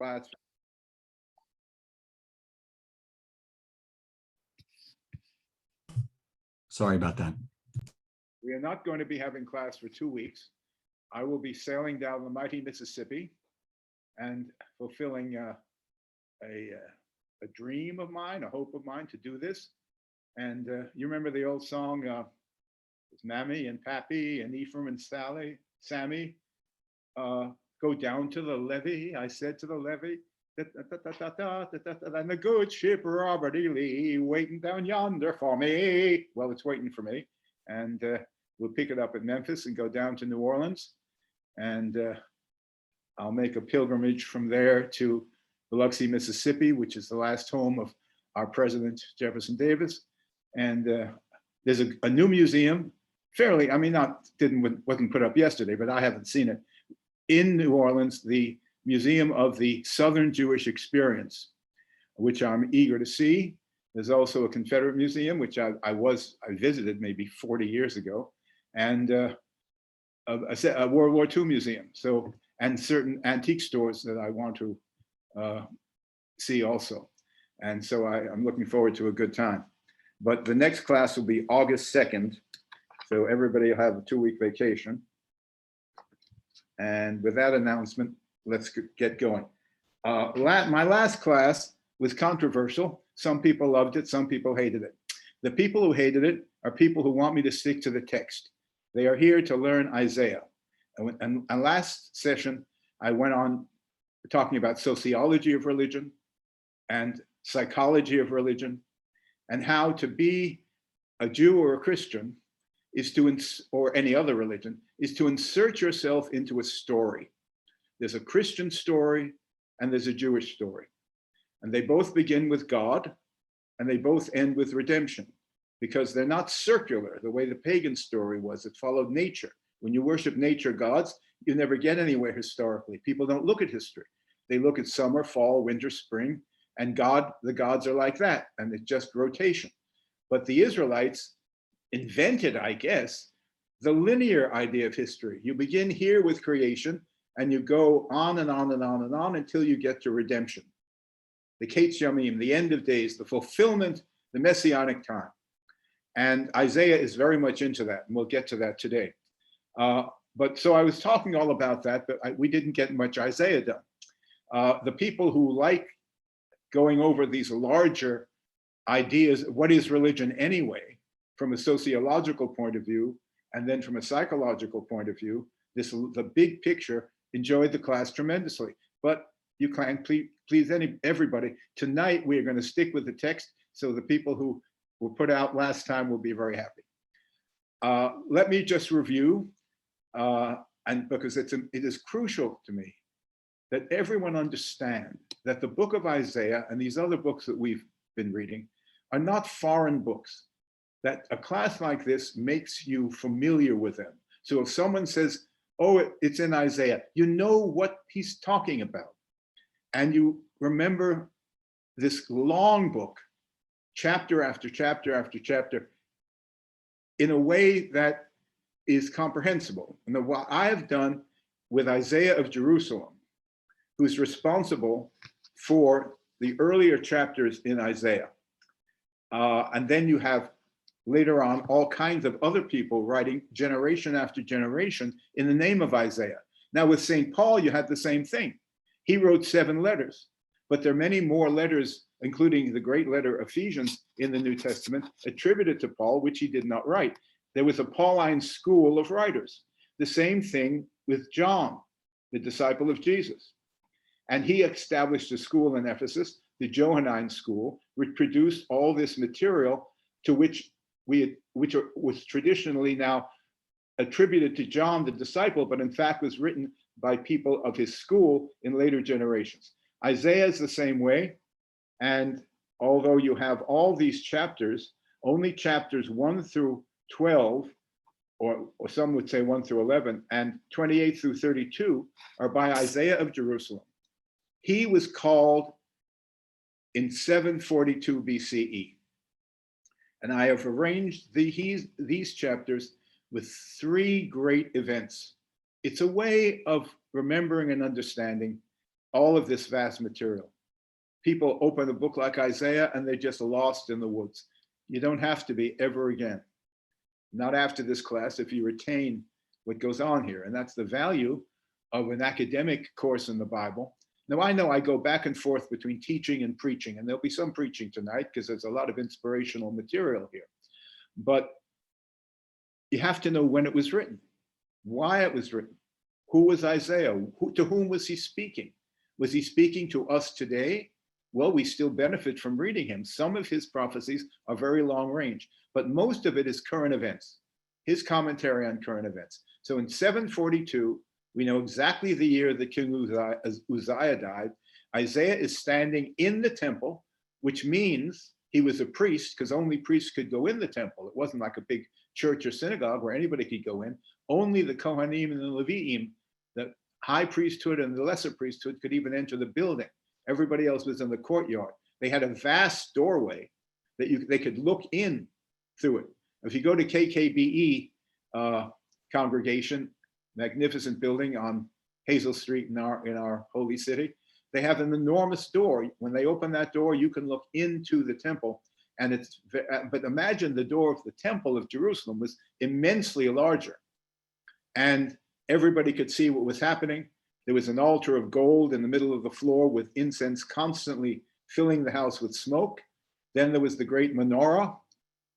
class. Sorry about that. We are not going to be having class for 2 weeks. I will be sailing down the mighty Mississippi and fulfilling a dream of mine, a hope of mine to do this. And you remember the old song, Mammy and Pappy and Ephraim and Sammy, go down to the levee. I said to the levee, and the good ship Robert E. Lee waiting down yonder for me. Well, it's waiting for me. And we'll pick it up at Memphis and go down to New Orleans. And I'll make a pilgrimage from there to Biloxi, Mississippi, which is the last home of our president, Jefferson Davis. And there's a new museum, fairly, I mean, wasn't put up yesterday, but I haven't seen it, in New Orleans, the Museum of the Southern Jewish Experience, which I'm eager to see. There's also a Confederate Museum, which I visited maybe 40 years ago, and a World War II museum. So, and certain antique stores that I want to see also. And so I'm looking forward to a good time. But the next class will be August 2nd. So everybody will have a 2-week vacation. And with that announcement, let's get going. My last class was controversial. Some people loved it, some people hated it. The people who hated it are people who want me to stick to the text. They are here to learn Isaiah. And last session, I went on talking about sociology of religion and psychology of religion, and how to be a Jew or a Christian is to, or any other religion, is to insert yourself into a story. There's a Christian story and there's a Jewish story. And they both begin with God and they both end with redemption, because they're not circular the way the pagan story was. It followed nature. When you worship nature gods, you never get anywhere historically. People don't look at history. They look at summer, fall, winter, spring, and the gods are like that, and it's just rotation. But the Israelites invented, I guess, the linear idea of history. You begin here with creation, and you go on and on and on and on until you get to redemption. The Kates Yamim, the end of days, the fulfillment, the messianic time. And Isaiah is very much into that, and we'll get to that today. But so I was talking all about that, but we didn't get much Isaiah done. The people who like going over these larger ideas, what is religion anyway, from a sociological point of view, and then from a psychological point of view, the big picture, enjoyed the class tremendously. But you can't please everybody. Tonight, we are going to stick with the text, so the people who were put out last time will be very happy. Let me just review, and because it is crucial to me that everyone understand that the book of Isaiah and these other books that we've been reading are not foreign books, that a class like this makes you familiar with them. So if someone says, oh, it's in Isaiah, you know what he's talking about. And you remember this long book, chapter after chapter after chapter, in a way that is comprehensible. And what I have done with Isaiah of Jerusalem, who's responsible for the earlier chapters in Isaiah. And then you have later on all kinds of other people writing generation after generation in the name of Isaiah. Now with St. Paul, you had the same thing. He wrote 7 letters, but there are many more letters, including the great letter Ephesians in the New Testament, attributed to Paul, which he did not write. There was a Pauline school of writers. The same thing with John, the disciple of Jesus. And he established a school in Ephesus, the Johannine school, which produced all this material to which was traditionally now attributed to John the disciple, but in fact was written by people of his school in later generations. Isaiah is the same way. And although you have all these chapters, only chapters 1 through 12, or some would say 1 through 11, and 28 through 32 are by Isaiah of Jerusalem. He was called in 742 BCE. And I have arranged these chapters with 3 great events. It's a way of remembering and understanding all of this vast material. People open a book like Isaiah and they're just lost in the woods. You don't have to be ever again. Not after this class, if you retain what goes on here. And that's the value of an academic course in the Bible. Now, I know I go back and forth between teaching and preaching, and there'll be some preaching tonight because there's a lot of inspirational material here. But you have to know when it was written, why it was written, who was Isaiah, to whom was he speaking? Was he speaking to us today? Well, we still benefit from reading him. Some of his prophecies are very long range, but most of it is current events, his commentary on current events. So in 742, we know exactly the year that King Uzziah died. Isaiah is standing in the temple, which means he was a priest, because only priests could go in the temple. It wasn't like a big church or synagogue where anybody could go in. Only the Kohanim and the Leviim, the high priesthood and the lesser priesthood, could even enter the building. Everybody else was in the courtyard. They had a vast doorway that they could look in through it. If you go to KKBE congregation, magnificent building on Hazel Street in our holy city, they have an enormous door. When they open that door, you can look into the temple. And but imagine the door of the temple of Jerusalem was immensely larger. And everybody could see what was happening. There was an altar of gold in the middle of the floor with incense constantly filling the house with smoke. Then there was the great menorah,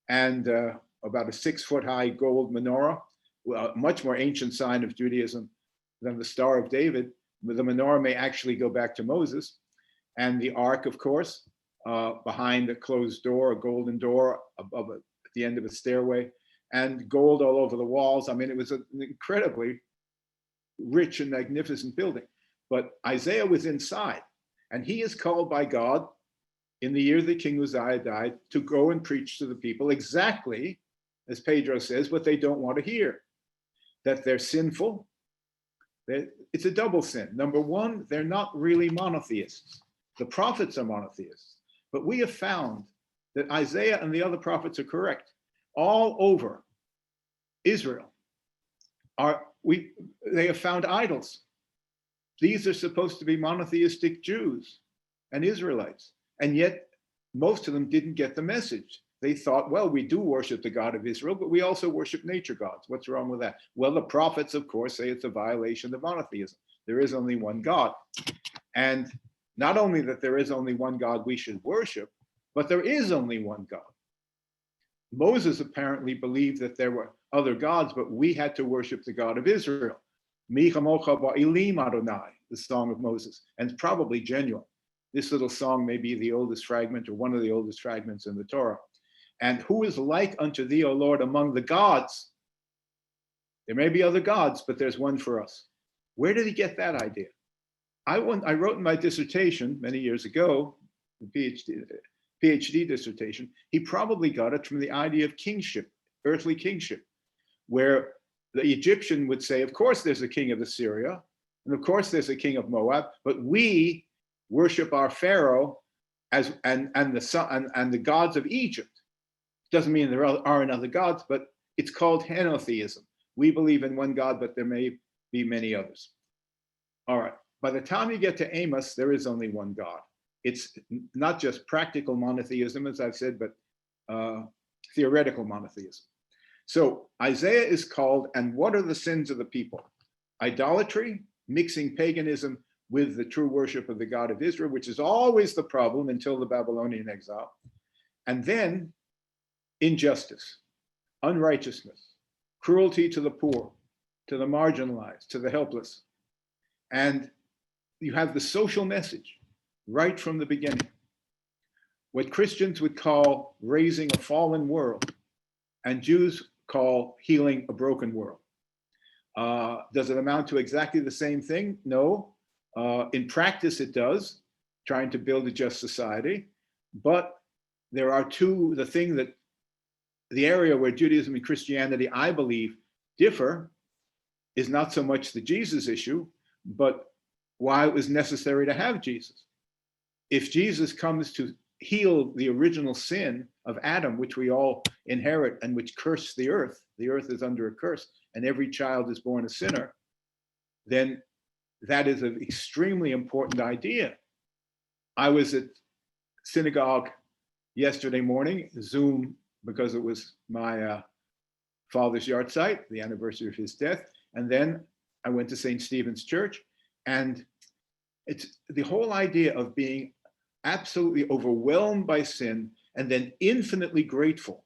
and about a 6-foot high gold menorah, a much more ancient sign of Judaism than the Star of David. The menorah may actually go back to Moses. And the ark, of course, behind a closed door, a golden door above at the end of a stairway, and gold all over the walls. I mean, it was an incredibly rich and magnificent building. But Isaiah was inside, and he is called by God in the year that King Uzziah died to go and preach to the people exactly, as Pedro says, what they don't want to hear, that they're sinful. It's a double sin. Number one, they're not really monotheists. The prophets are monotheists, but we have found that Isaiah and the other prophets are correct. All over Israel they have found idols. These are supposed to be monotheistic Jews and Israelites, and yet most of them didn't get the message. They thought, well, we do worship the God of Israel, but we also worship nature gods. What's wrong with that? Well, the prophets, of course, say it's a violation of monotheism. There is only one God. And not only that there is only one God we should worship, but there is only one God. Moses apparently believed that there were other gods, but we had to worship the God of Israel. Mi chamocha ba'elim Adonai, the song of Moses, and it's probably genuine. This little song may be the oldest fragment or one of the oldest fragments in the Torah. And who is like unto thee, O Lord, among the gods? There may be other gods, but there's one for us. Where did he get that idea? I wrote in my dissertation many years ago, the PhD dissertation, he probably got it from the idea of kingship, earthly kingship, where the Egyptian would say, of course there's a king of Assyria, and of course there's a king of Moab, but we worship our Pharaoh and the gods of Egypt. Doesn't mean there aren't other gods, but it's called henotheism. We believe in one God, but there may be many others. All right, by the time you get to Amos, there is only one God. It's not just practical monotheism, as I've said, but theoretical monotheism. So Isaiah is called, and what are the sins of the people? Idolatry, mixing paganism with the true worship of the God of Israel, which is always the problem until the Babylonian exile. And then injustice, unrighteousness, cruelty to the poor, to the marginalized, to the helpless. And you have the social message right from the beginning. What Christians would call raising a fallen world, and Jews call healing a broken world. Does it amount to exactly the same thing? No. In practice, it does, trying to build a just society. But there are the area where Judaism and Christianity, I believe, differ is not so much the Jesus issue, but why it was necessary to have Jesus. If Jesus comes to heal the original sin of Adam, which we all inherit and which cursed the earth is under a curse, and every child is born a sinner, then that is an extremely important idea. I was at synagogue yesterday morning, Zoom, because it was my father's yard site, the anniversary of his death. And then I went to St. Stephen's Church. And it's the whole idea of being absolutely overwhelmed by sin and then infinitely grateful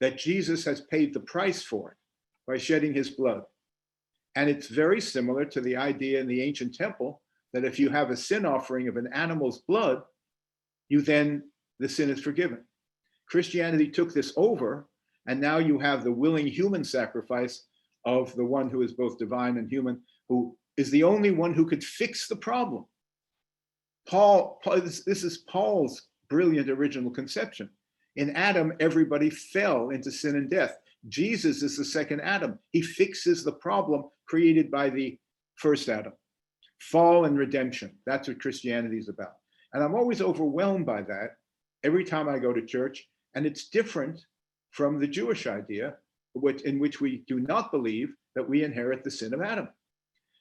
that Jesus has paid the price for it by shedding his blood. And it's very similar to the idea in the ancient temple that if you have a sin offering of an animal's blood, the sin is forgiven. Christianity took this over, and now you have the willing human sacrifice of the one who is both divine and human, who is the only one who could fix the problem. This is Paul's brilliant original conception. In Adam, everybody fell into sin and death. Jesus is the second Adam. He fixes the problem created by the first Adam. Fall and redemption. That's what Christianity is about. And I'm always overwhelmed by that every time I go to church. And it's different from the Jewish idea, in which we do not believe that we inherit the sin of Adam.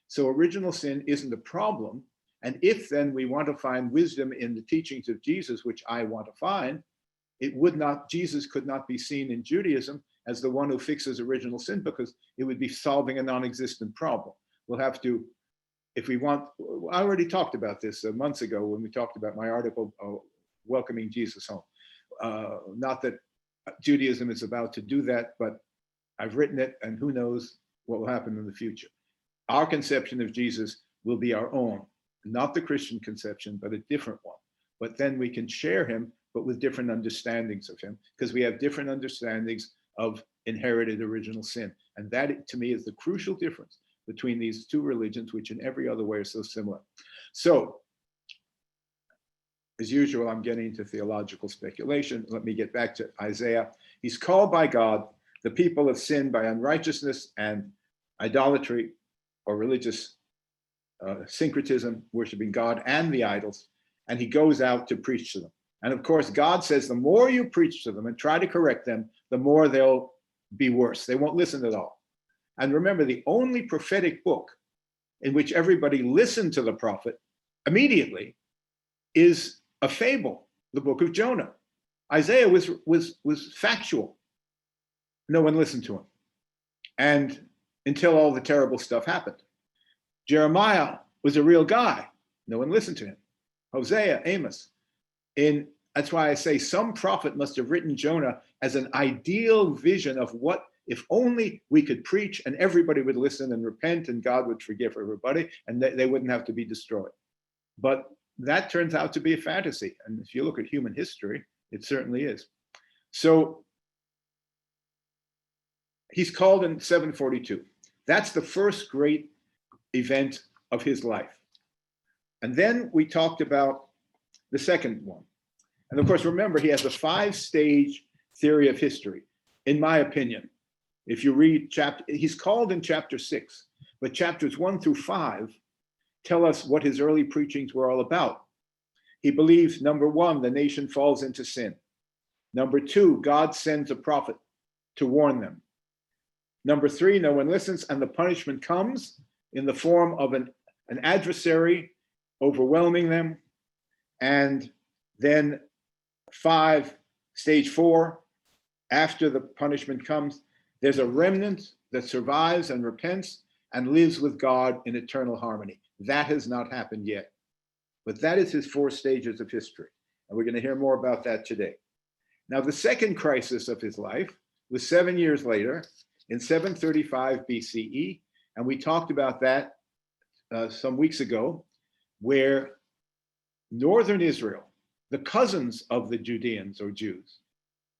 So original sin isn't a problem. And if then we want to find wisdom in the teachings of Jesus, which I want to find, Jesus could not be seen in Judaism as the one who fixes original sin, because it would be solving a non-existent problem. We'll have to, if we want, I already talked about this months ago when we talked about my article, Welcoming Jesus Home. Not that Judaism is about to do that, but I've written it, and who knows what will happen in the future. Our conception of Jesus will be our own, not the Christian conception, but a different one. But then we can share him, but with different understandings of him, because we have different understandings of inherited original sin. And that, to me, is the crucial difference between these two religions, which in every other way are so similar. So, as usual, I'm getting into theological speculation. Let me get back to Isaiah. He's called by God, the people have sinned by unrighteousness and idolatry or religious syncretism, worshiping God and the idols, and he goes out to preach to them. And of course, God says the more you preach to them and try to correct them, the more they'll be worse. They won't listen at all. And remember, the only prophetic book in which everybody listened to the prophet immediately is a fable, the book of Jonah. Isaiah was factual. No one listened to him. And until all the terrible stuff happened. Jeremiah was a real guy. No one listened to him. Hosea, Amos. That's why I say some prophet must have written Jonah as an ideal vision of what, if only we could preach and everybody would listen and repent and God would forgive everybody and they wouldn't have to be destroyed. But that turns out to be a fantasy. And if you look at human history, it certainly is. So he's called in 742. That's the first great event of his life. And then we talked about the second one. And of course, remember, he has a 5-stage theory of history, in my opinion. If you read he's called in chapter 6, but chapters 1 through 5 tell us what his early preachings were all about. He believes, number 1, the nation falls into sin. Number 2, God sends a prophet to warn them. Number 3, no one listens, and the punishment comes in the form of an adversary overwhelming them. And then 5, stage 4, after the punishment comes, there's a remnant that survives and repents and lives with God in eternal harmony. That has not happened yet. But that is his 4 stages of history. And we're going to hear more about that today. Now, the second crisis of his life was 7 years later, in 735 BCE. And we talked about that some weeks ago, where northern Israel, the cousins of the Judeans or Jews,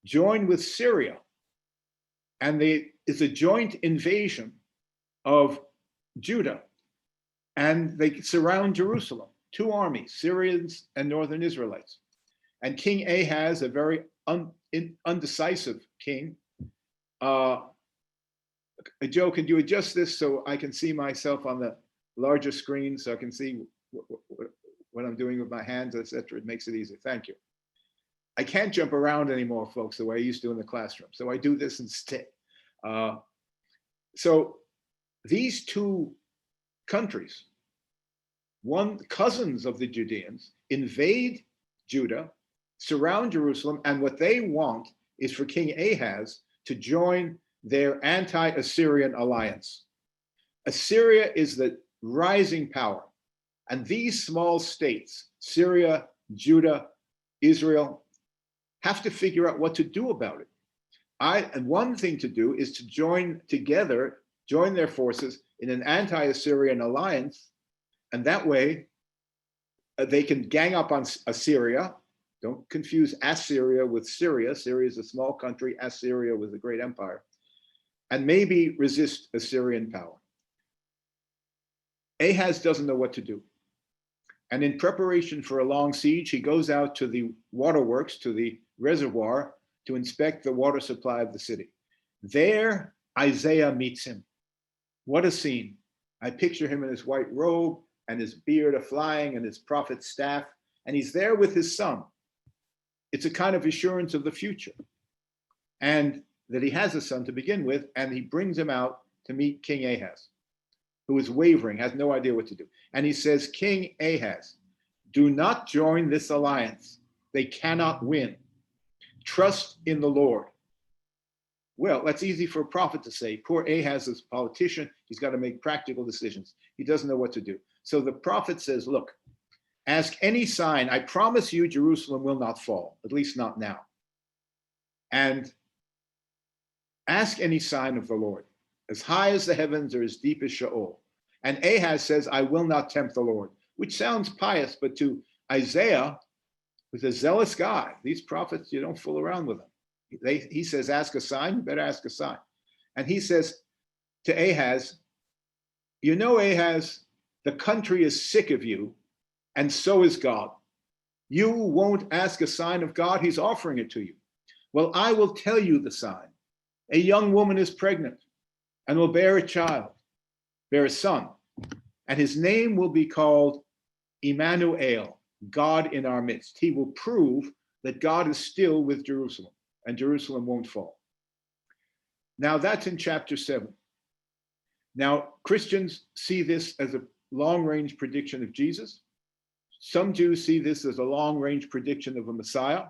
joined with Syria. And it's a joint invasion of Judah. And they surround Jerusalem, 2 armies, Syrians and northern Israelites. And King Ahaz, a very undecisive king, Joe, can you adjust this so I can see myself on the larger screen so I can see what I'm doing with my hands, etc. It makes it easy. Thank you. I can't jump around anymore, folks, the way I used to in the classroom. So I do this instead. So these 2 countries cousins of the Judeans, invade Judah, surround Jerusalem, and what they want is for King Ahaz to join their anti-Assyrian alliance. Assyria is the rising power, and these small states, Syria, Judah, Israel, have to figure out what to do about it. And one thing to do is to join their forces in an anti-Assyrian alliance, and that way they can gang up on Assyria. Don't confuse Assyria with Syria. Syria is a small country. Assyria was a great empire. And maybe resist Assyrian power. Ahaz doesn't know what to do. And in preparation for a long siege, he goes out to the waterworks, to the reservoir, to inspect the water supply of the city. There, Isaiah meets him. What a scene. I picture him in his white robe and his beard a-flying and his prophet's staff, and he's there with his son. It's a kind of assurance of the future, and that he has a son to begin with, and he brings him out to meet King Ahaz, who is wavering, has no idea what to do. And he says, King Ahaz, do not join this alliance. They cannot win. Trust in the Lord. Well, that's easy for a prophet to say. Poor Ahaz is a politician. He's got to make practical decisions. He doesn't know what to do. So the prophet says, look, ask any sign. I promise you Jerusalem will not fall, at least not now. And ask any sign of the Lord, as high as the heavens or as deep as Sheol. And Ahaz says, I will not tempt the Lord, which sounds pious, but to Isaiah, who's a zealous guy, these prophets, you don't fool around with them. He says, ask a sign, you better ask a sign. And he says to Ahaz, you know, Ahaz, the country is sick of you, and so is God. You won't ask a sign of God, he's offering it to you. Well, I will tell you the sign. A young woman is pregnant and will bear a son, and his name will be called Emanu-El, God in our midst. He will prove that God is still with Jerusalem, and Jerusalem won't fall. Now that's in chapter 7. Now, Christians see this as a long-range prediction of Jesus. Some Jews see this as a long-range prediction of a Messiah.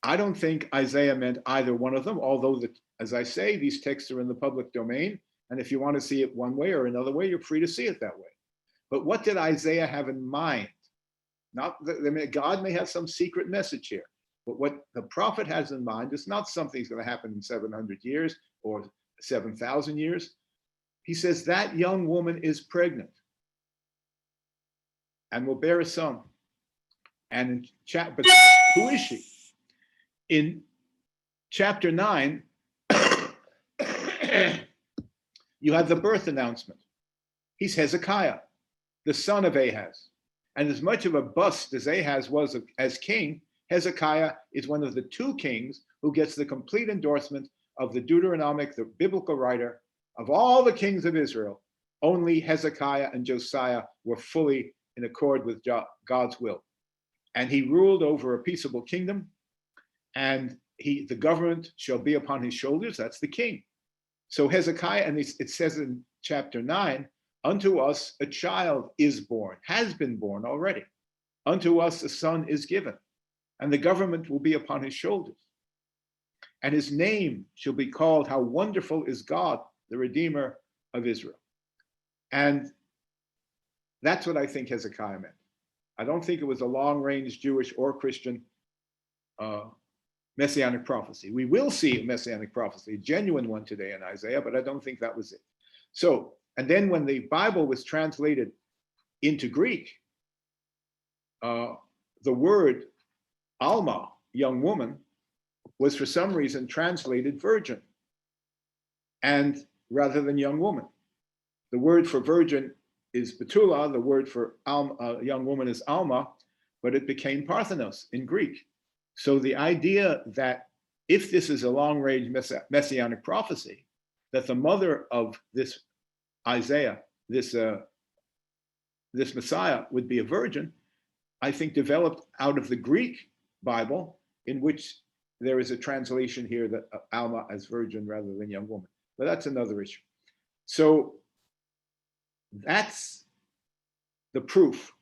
I don't think Isaiah meant either one of them, although, as I say, these texts are in the public domain, and if you want to see it one way or another way, you're free to see it that way. But what did Isaiah have in mind? God may have some secret message here, but what the prophet has in mind is not something that's going to happen in 700 years or 7,000 years. He says that young woman is pregnant and will bear a son. And but who is she? In chapter 9, you have the birth announcement. He's Hezekiah, the son of Ahaz. And as much of a bust as Ahaz was as king, Hezekiah is one of the two kings who gets the complete endorsement of the Deuteronomic, the biblical writer. Of all the kings of Israel, only Hezekiah and Josiah were fully in accord with God's will. And he ruled over a peaceable kingdom, and the government shall be upon his shoulders. That's the king. So Hezekiah, and it says in chapter 9, unto us a child is born, has been born already. Unto us a son is given, and the government will be upon his shoulders. And his name shall be called, How Wonderful is God, the Redeemer of Israel. And that's what I think Hezekiah meant. I don't think it was a long-range Jewish or Christian messianic prophecy. We will see a messianic prophecy, a genuine one today in Isaiah, but I don't think that was it. So, and then when the Bible was translated into Greek, the word Alma, young woman, was for some reason translated virgin, and rather than young woman. The word for virgin is Betula, the word for young woman is Alma, but it became Parthenos in Greek. So the idea that if this is a long-range messianic prophecy, that the mother of this Isaiah, this Messiah would be a virgin, I think developed out of the Greek Bible, in which there is a translation here that Alma as virgin rather than young woman. But that's another issue. So that's the proof.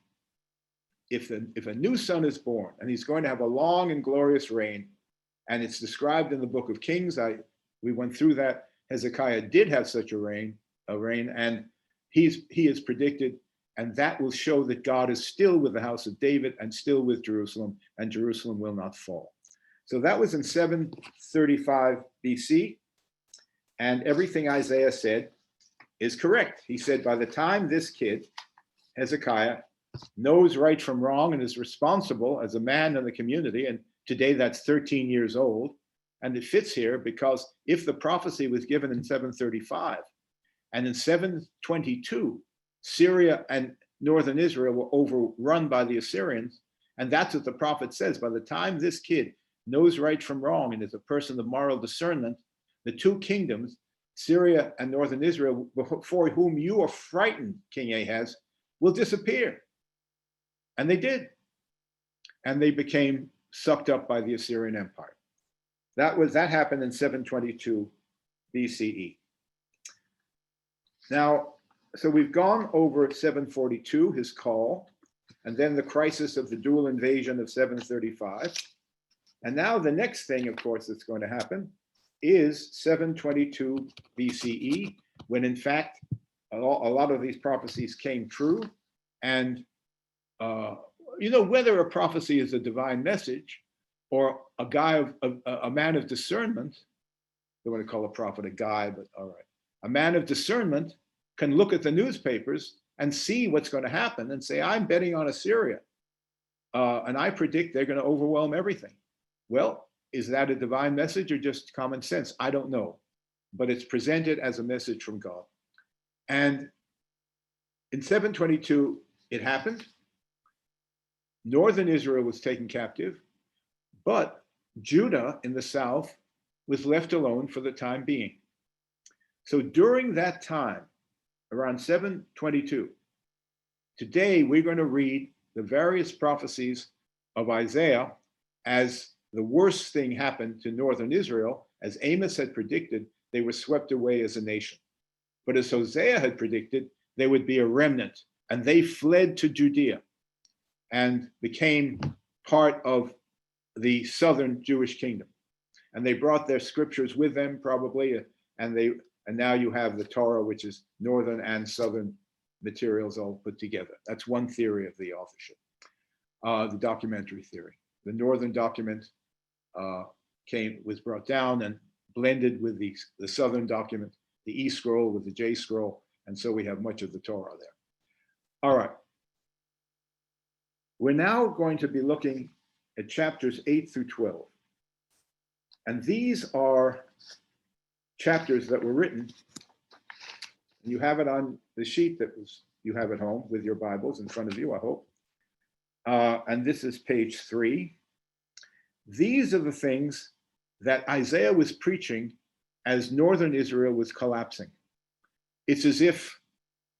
If a new son is born and he's going to have a long and glorious reign, and it's described in the book of Kings, we went through that. Hezekiah did have such a reign, and he is predicted, and that will show that God is still with the house of David and still with Jerusalem, and Jerusalem will not fall. So that was in 735 BC, and everything Isaiah said is correct. He said, by the time this kid, Hezekiah, knows right from wrong and is responsible as a man in the community, and today that's 13 years old, and it fits here because if the prophecy was given in 735, and in 722, Syria and northern Israel were overrun by the Assyrians, and that's what the prophet says. By the time this kid knows right from wrong and is a person of moral discernment, the two kingdoms, Syria and northern Israel, before whom you are frightened, King Ahaz, will disappear. And they did. And they became sucked up by the Assyrian Empire. That happened in 722 BCE. Now, so we've gone over 742, his call, and then the crisis of the dual invasion of 735. And now the next thing, of course, that's going to happen is 722 BCE, when in fact, a lot of these prophecies came true. And, whether a prophecy is a divine message or a man of discernment, I don't want to call a prophet a guy, but all right. A man of discernment can look at the newspapers and see what's going to happen and say, I'm betting on Assyria. And I predict they're going to overwhelm everything. Well, is that a divine message or just common sense? I don't know. But it's presented as a message from God. And in 722, it happened. Northern Israel was taken captive, but Judah in the south was left alone for the time being. So during that time, around 722, today we're going to read the various prophecies of Isaiah as the worst thing happened to northern Israel. As Amos had predicted, they were swept away as a nation. But as Hosea had predicted, there would be a remnant, and they fled to Judea and became part of the southern Jewish kingdom. And they brought their scriptures with them, probably, and now you have the Torah, which is northern and southern materials all put together. That's one theory of the authorship, the documentary theory. The northern document was brought down and blended with the southern document, the E scroll with the J scroll, and so we have much of the Torah there. All right. We're now going to be looking at chapters 8 through 12. And these are chapters that were written. You have it on the sheet you have at home with your Bibles in front of you, I hope. And this is page 3. These are the things that Isaiah was preaching as northern Israel was collapsing. It's as if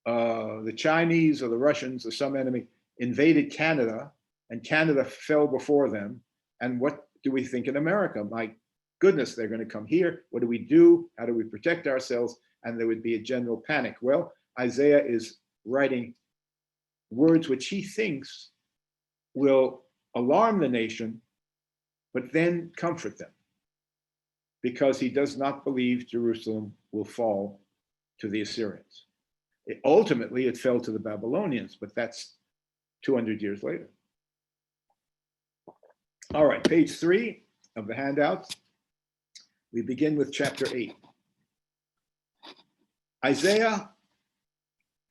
the Chinese or the Russians or some enemy invaded Canada and Canada fell before them. And what do we think in America? My goodness, they're going to come here. What do we do? How do we protect ourselves? And there would be a general panic. Well, Isaiah is writing words which he thinks will alarm the nation, but then comfort them, because he does not believe Jerusalem will fall to the Assyrians. Ultimately, it fell to the Babylonians, but that's 200 years later. All right, page 3 of the handouts. We begin with chapter 8. Isaiah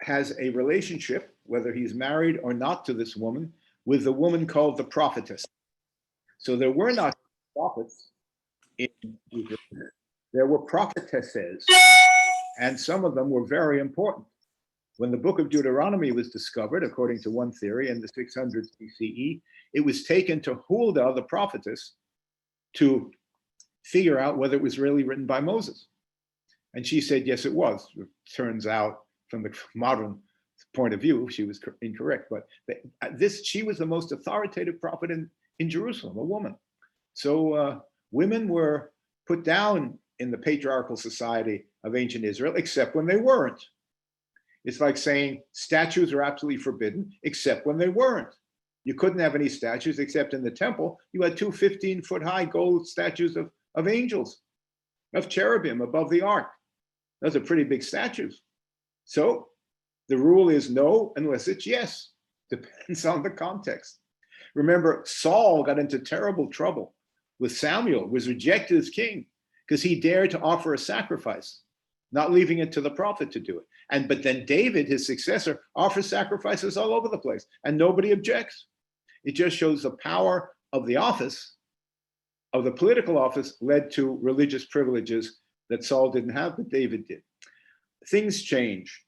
has a relationship, whether he's married or not to this woman, with the woman called the prophetess. So there were not prophets in Israel. There were prophetesses, and some of them were very important. When the book of Deuteronomy was discovered, according to one theory, in the 600s BCE, it was taken to Huldah, the prophetess, to figure out whether it was really written by Moses. And she said, yes, it was. It turns out, from the modern point of view, she was incorrect. But she was the most authoritative prophet in Jerusalem, a woman. So women were put down in the patriarchal society of ancient Israel, except when they weren't. It's like saying statues are absolutely forbidden, except when they weren't. You couldn't have any statues except in the temple. You had two 15-foot high gold statues of angels, of cherubim above the ark. Those are pretty big statues. So the rule is no unless it's yes. Depends on the context. Remember, Saul got into terrible trouble with Samuel, was rejected as king because he dared to offer a sacrifice, not leaving it to the prophet to do it. But then David, his successor, offers sacrifices all over the place and nobody objects. It just shows the power of the office, of the political office, led to religious privileges that Saul didn't have, but David did. Things change.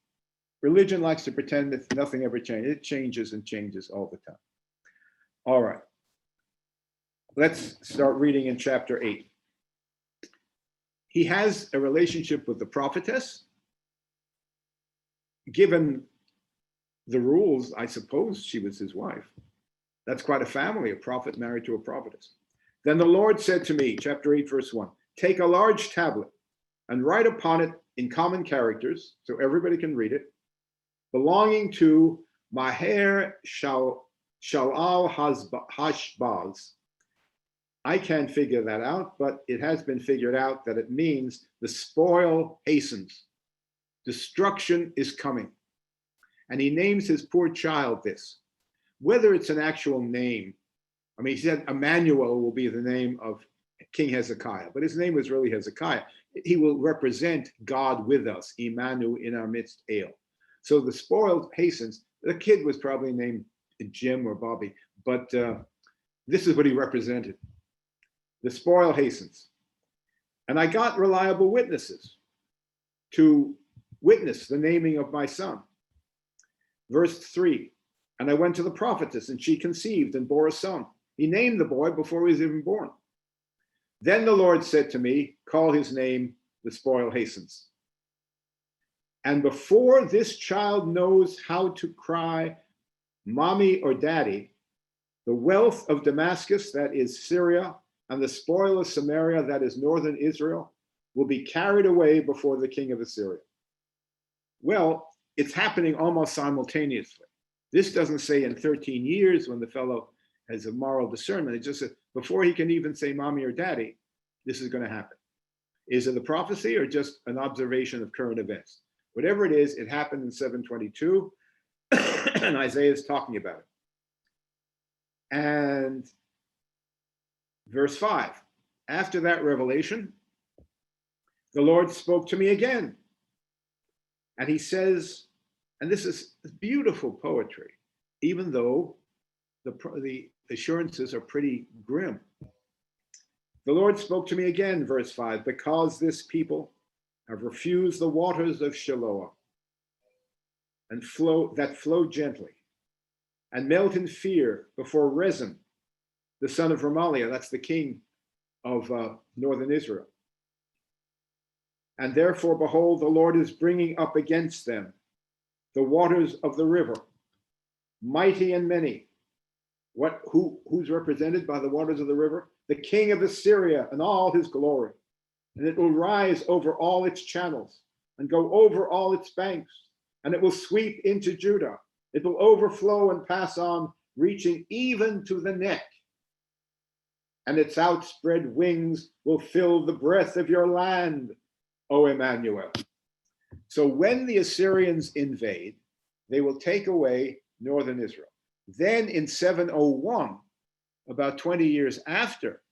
Religion likes to pretend that nothing ever changed. It changes and changes all the time. All right. Let's start reading in chapter 8. He has a relationship with the prophetess. Given the rules, I suppose she was his wife. That's quite a family, a prophet married to a prophetess. Then the Lord said to me, chapter 8, verse 1, take a large tablet and write upon it in common characters, so everybody can read it, belonging to Maher Shalal Hashbaz. I can't figure that out, but it has been figured out that it means the spoil hastens. Destruction is coming. And he names his poor child this. Whether it's an actual name, I mean, he said Emanu-El will be the name of King Hezekiah, but his name was really Hezekiah. He will represent God with us, Emanu in our midst, El. So the spoil hastens. The kid was probably named Jim or Bobby, but this is what he represented. The spoil hastens. And I got reliable witnesses to witness the naming of my son. Verse 3, and I went to the prophetess, and she conceived and bore a son. He named the boy before he was even born. Then the Lord said to me, call his name, the spoil hastens. And before this child knows how to cry, mommy or daddy, the wealth of Damascus, that is Syria, and the spoil of Samaria, that is northern Israel, will be carried away before the king of Assyria. Well, it's happening almost simultaneously. This doesn't say in 13 years when the fellow has a moral discernment. It just says before he can even say mommy or daddy, this is going to happen. Is it a prophecy or just an observation of current events? Whatever it is, it happened in 722, and Isaiah is talking about it. And verse 5, after that revelation, the Lord spoke to me again. And he says, and this is beautiful poetry, even though the assurances are pretty grim. The Lord spoke to me again, verse 5, because this people have refused the waters of Shiloah and flow gently and melt in fear before Rezin, the son of Remaliah, that's the king of northern Israel. And therefore, behold, the Lord is bringing up against them the waters of the river, mighty and many. Who's represented by the waters of the river? The king of Assyria and all his glory. And it will rise over all its channels and go over all its banks, and it will sweep into Judah. It will overflow and pass on, reaching even to the neck. And its outspread wings will fill the breadth of your land, O Emanu-El. So when the Assyrians invade, they will take away northern Israel. Then in 701, about 20 years after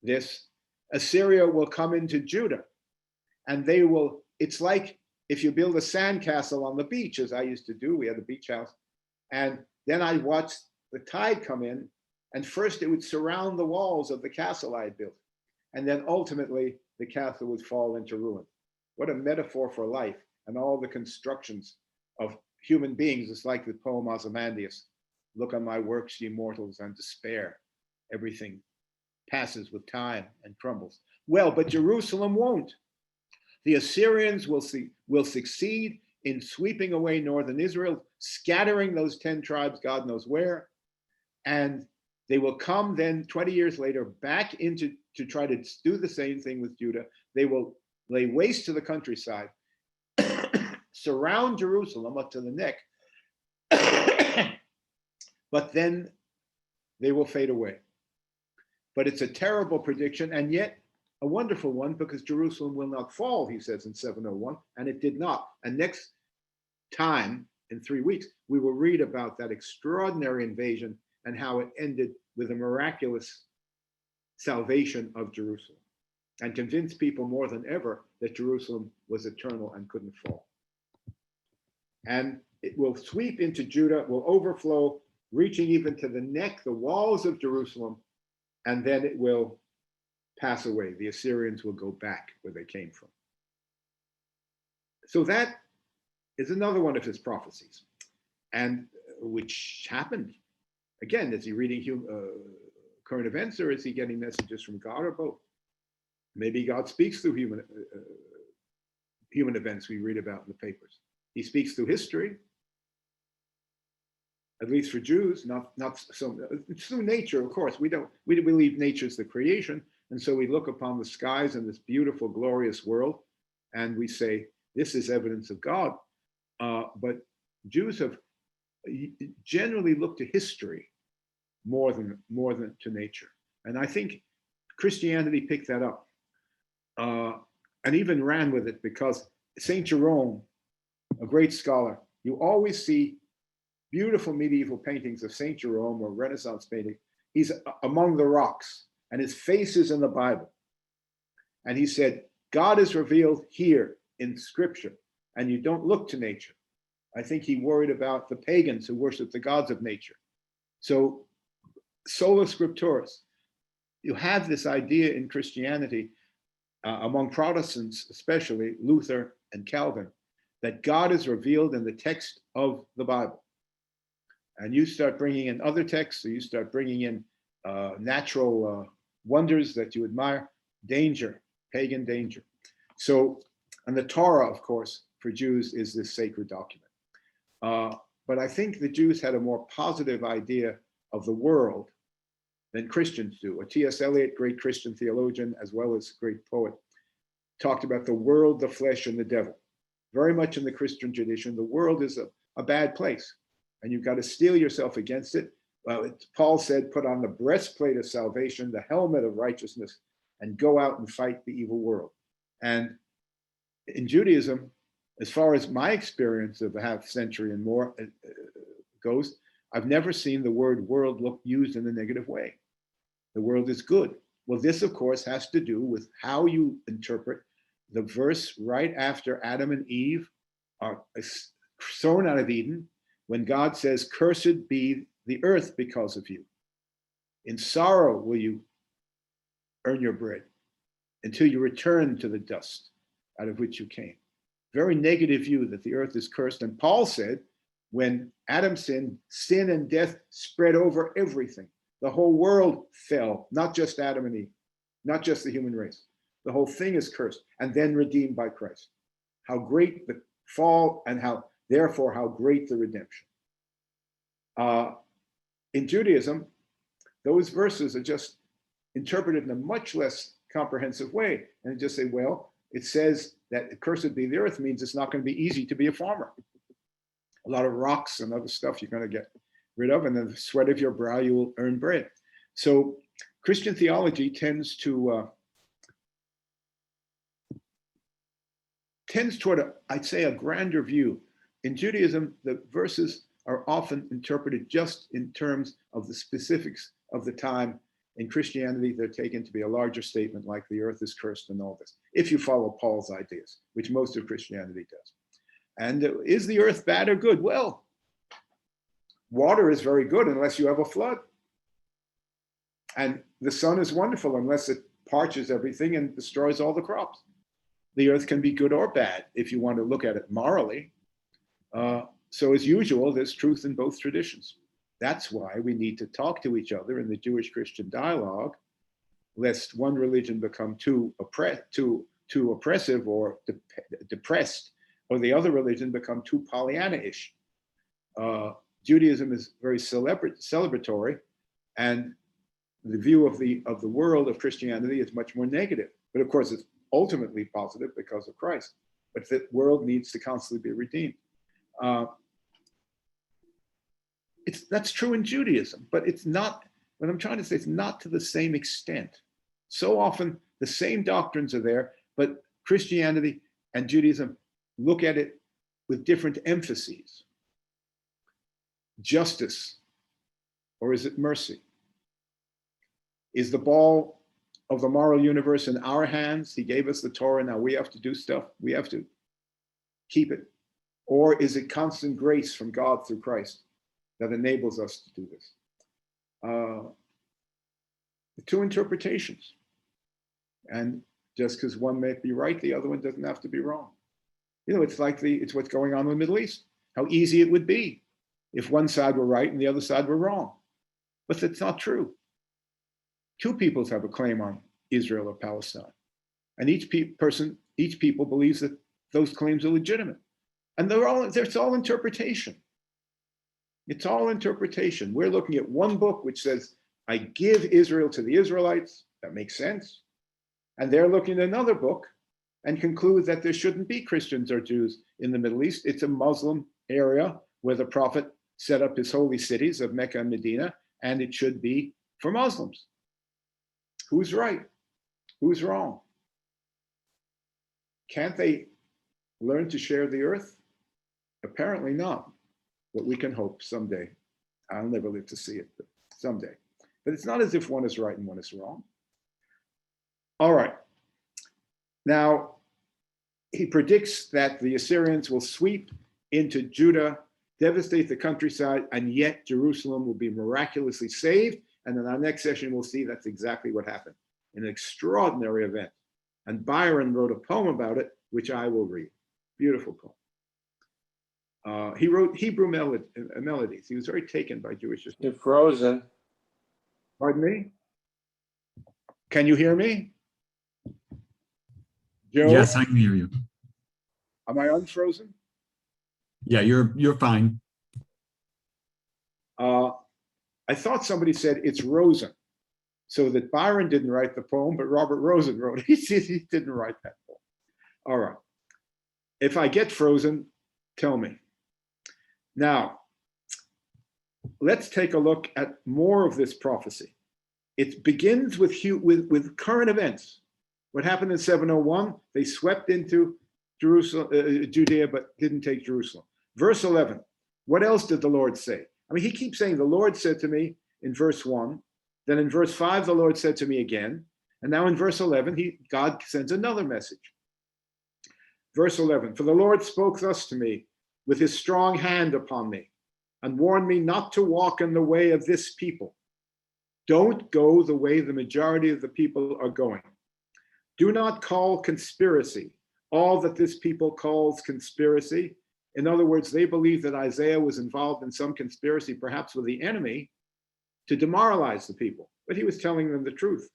this, Assyria will come into Judah, and they will, it's like if you build a sandcastle on the beach, as I used to do, we had a beach house, and then I watched the tide come in, and first it would surround the walls of the castle I had built, and then ultimately the castle would fall into ruin. What a metaphor for life and all the constructions of human beings. It's like the poem Ozymandias, look on my works, ye mortals, and despair. Everything passes with time and crumbles. Well, but Jerusalem won't. The Assyrians will succeed in sweeping away northern Israel, scattering those 10 tribes, God knows where, and they will come then 20 years later back into to try to do the same thing with Judah. They will lay waste to the countryside surround Jerusalem up to the neck, but then they will fade away. But it's a terrible prediction, and yet a wonderful one, because Jerusalem will not fall, he says in 701, and it did not. And next time, in 3 weeks, we will read about that extraordinary invasion and how it ended with a miraculous salvation of Jerusalem, and convince people more than ever that Jerusalem was eternal and couldn't fall. And it will sweep into Judah, will overflow, reaching even to the neck, the walls of Jerusalem, and then it will pass away. The Assyrians will go back where they came from. So that is another one of his prophecies, and which happened. Again, is he reading current events, or is he getting messages from God, or both? Maybe God speaks through human events we read about in the papers. He speaks through history, at least for Jews, not so. It's through nature, of course. We believe nature is the creation, and so we look upon the skies and this beautiful, glorious world, and we say this is evidence of God. But Jews have generally looked to history more than to nature, and I think Christianity picked that up and even ran with it, because Saint Jerome, a great scholar, you always see beautiful medieval paintings of Saint Jerome or Renaissance painting. He's among the rocks, and his face is in the Bible. And he said, God is revealed here in Scripture, and you don't look to nature. I think he worried about the pagans who worship the gods of nature. So, sola scripturis. You have this idea in Christianity, among Protestants, especially Luther and Calvin, that God is revealed in the text of the Bible. And you start bringing in other texts, or you start bringing in natural wonders that you admire, danger, pagan danger. So, and the Torah, of course, for Jews is this sacred document. But I think the Jews had a more positive idea of the world than Christians do. T.S. Eliot, great Christian theologian, as well as great poet, talked about the world, the flesh, and the devil. Very much in the Christian tradition, the world is a bad place, and you've got to steel yourself against it. Paul said, put on the breastplate of salvation, the helmet of righteousness, and go out and fight the evil world. And in Judaism, as far as my experience of a half century and more goes, I've never seen the word world used in a negative way. The world is good. Well, this, of course, has to do with how you interpret the verse right after Adam and Eve are thrown out of Eden, when God says, cursed be the earth because of you. In sorrow will you earn your bread until you return to the dust out of which you came. Very negative view that the earth is cursed. And Paul said, when Adam sinned, sin and death spread over everything. The whole world fell, not just Adam and Eve, not just the human race. The whole thing is cursed and then redeemed by Christ. How great the fall, and how great the redemption. In Judaism, those verses are just interpreted in a much less comprehensive way. And just say, well, it says that cursed be the earth means it's not going to be easy to be a farmer. A lot of rocks and other stuff you're going to get rid of, and then the sweat of your brow you will earn bread. So Christian theology tends toward I'd say, a grander view. In Judaism, the verses are often interpreted just in terms of the specifics of the time. In Christianity, they're taken to be a larger statement, like the earth is cursed and all this, if you follow Paul's ideas, which most of Christianity does. And is the earth bad or good? Well, water is very good unless you have a flood. And the sun is wonderful unless it parches everything and destroys all the crops. The earth can be good or bad if you want to look at it morally. So as usual, there's truth in both traditions. That's why we need to talk to each other in the Jewish-Christian dialogue, lest one religion become too oppressive or depressed, or the other religion become too Pollyanna-ish. Judaism is very celebratory, and the view of the world of Christianity is much more negative. But of course, it's ultimately positive because of Christ. but the world needs to constantly be redeemed. That's true in Judaism, but it's not, what I'm trying to say, it's not to the same extent. So often the same doctrines are there, but Christianity and Judaism look at it with different emphases. Justice, or is it mercy? Is the ball of the moral universe in our hands? He gave us the Torah, now we have to do stuff, we have to keep it. Or is it constant grace from God through Christ that enables us to do this? The two interpretations. And just because one may be right, the other one doesn't have to be wrong. You know, it's what's going on in the Middle East. How easy it would be if one side were right and the other side were wrong. But that's not true. Two peoples have a claim on Israel or Palestine. And each people believes that those claims are legitimate. And it's all interpretation. It's all interpretation. We're looking at one book which says, I give Israel to the Israelites. That makes sense. And they're looking at another book and conclude that there shouldn't be Christians or Jews in the Middle East. It's a Muslim area where the Prophet set up his holy cities of Mecca and Medina, and it should be for Muslims. Who's right? Who's wrong? Can't they learn to share the earth? Apparently not, but we can hope someday. I'll never live to see it, but someday. But it's not as if one is right and one is wrong. All right. Now, he predicts that the Assyrians will sweep into Judah, devastate the countryside, and yet Jerusalem will be miraculously saved. And in our next session, we'll see that's exactly what happened. An extraordinary event. And Byron wrote a poem about it, which I will read. Beautiful poem. He wrote Hebrew melodies. He was very taken by Jewish history. You're frozen. Pardon me? Can you hear me? Joe? Yes, I can hear you. Am I unfrozen? Yeah, you're fine. I thought somebody said it's Rosen, so that Byron didn't write the poem, but Robert Rosen wrote it. He didn't write that poem. All right. If I get frozen, tell me. Now, let's take a look at more of this prophecy. It begins with current events. What happened in 701? They swept into Jerusalem, Judea, but didn't take Jerusalem. Verse 11, what else did the Lord say? I mean, he keeps saying, the Lord said to me in verse 1. Then in verse 5, the Lord said to me again. And now in verse 11, God sends another message. Verse 11, for the Lord spoke thus to me with his strong hand upon me and warned me not to walk in the way of this people. Don't go the way the majority of the people are going. Do not call conspiracy all that this people calls conspiracy. In other words, they believe that Isaiah was involved in some conspiracy, perhaps with the enemy, to demoralize the people, but he was telling them the truth.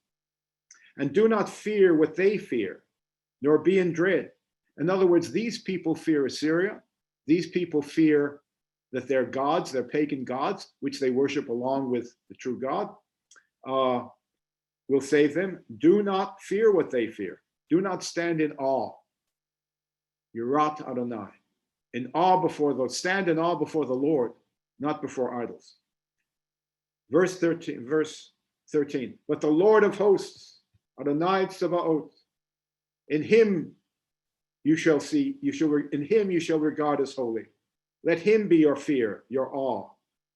And do not fear what they fear, nor be in dread. In other words, these people fear Assyria. These people fear that their gods, their pagan gods, which they worship along with the true God, will save them. Do not fear what they fear. Do not stand in awe. Yirat Adonai. Stand in awe before the Lord, not before idols. Verse 13. But the Lord of hosts, Adonai Tzebaoth, in him you shall regard as holy. Let him be your fear, your awe,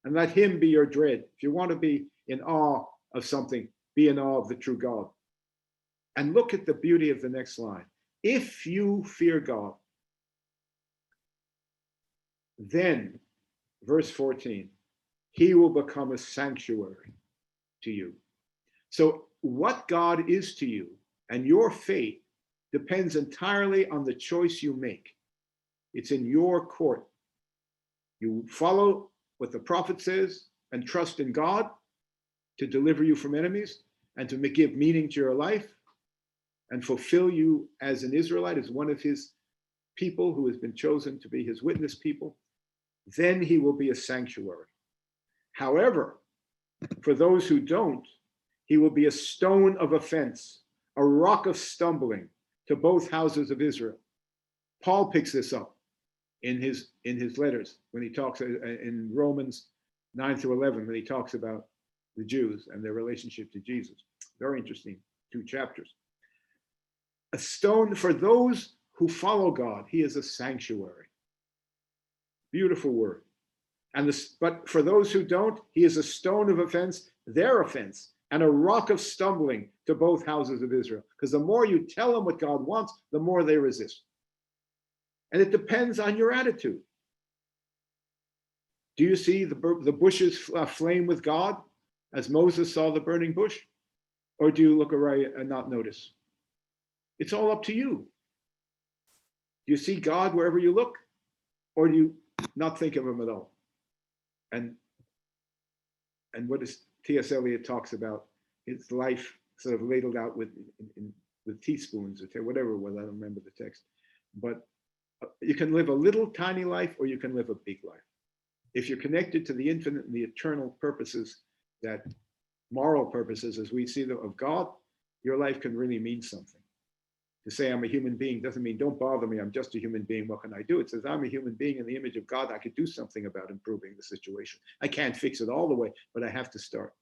and let him be your dread. If you want to be in awe of something, be in awe of the true God. And look at the beauty of the next line. If you fear God, then, verse 14, he will become a sanctuary to you. So what God is to you and your fate depends entirely on the choice you make. It's in your court. You follow what the prophet says and trust in God to deliver you from enemies and to give meaning to your life and fulfill you as an Israelite, as one of his people who has been chosen to be his witness people. Then he will be a sanctuary. However, for those who don't, he will be a stone of offense, a rock of stumbling to both houses of Israel. Paul picks this up in his letters when he talks in Romans 9-11, when he talks about the Jews and their relationship to Jesus. Very interesting 2 chapters. A stone for those who follow God, he is a sanctuary. Beautiful word. But for those who don't, he is a stone of offense, their offense, and a rock of stumbling to both houses of Israel. Because the more you tell them what God wants, the more they resist. And it depends on your attitude. Do you see the bushes flame with God as Moses saw the burning bush? Or do you look away and not notice? It's all up to you. Do you see God wherever you look? Or do you not think of him at all? And what is T.S. Eliot talks about his life sort of ladled out with teaspoons or whatever it was. I don't remember the text. But you can live a little tiny life or you can live a big life. If you're connected to the infinite and the eternal purposes, that moral purposes as we see them of God, your life can really mean something. To say I'm a human being doesn't mean don't bother me, I'm just a human being, what can I do? It says I'm a human being in the image of God, I could do something about improving the situation. I can't fix it all the way, but I have to start.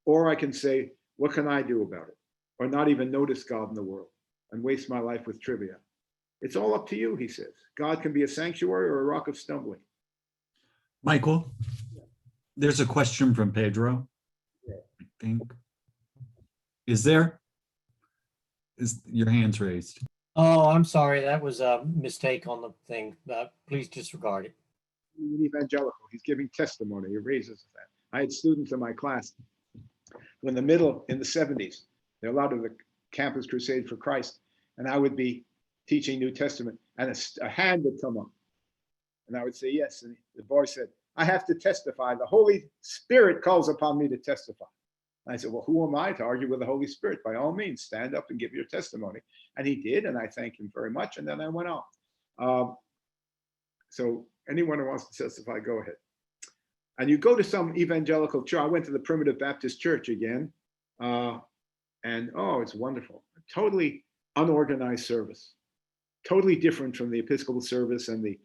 Or I can say, what can I do about it? Or not even notice God in the world and waste my life with trivia. It's all up to you, he says. God can be a sanctuary or a rock of stumbling. Michael, there's a question from Pedro, I think. Is your hand's raised? Oh, I'm sorry. That was a mistake on the thing. Please disregard it. An evangelical, he's giving testimony, he raises that. I had students in my class who in the 70s, there are a lot of the Campus Crusade for Christ, and I would be teaching New Testament, and a hand would come up. And I would say, yes, and the boy said, I have to testify. The Holy Spirit calls upon me to testify. I said, well, who am I to argue with the Holy Spirit? By all means, stand up and give your testimony. And he did, and I thank him very much. And then I went on. So anyone who wants to testify, go ahead. And you go to some evangelical church. I went to the Primitive Baptist Church again. And oh, it's wonderful. A totally unorganized service. Totally different from the Episcopal service and the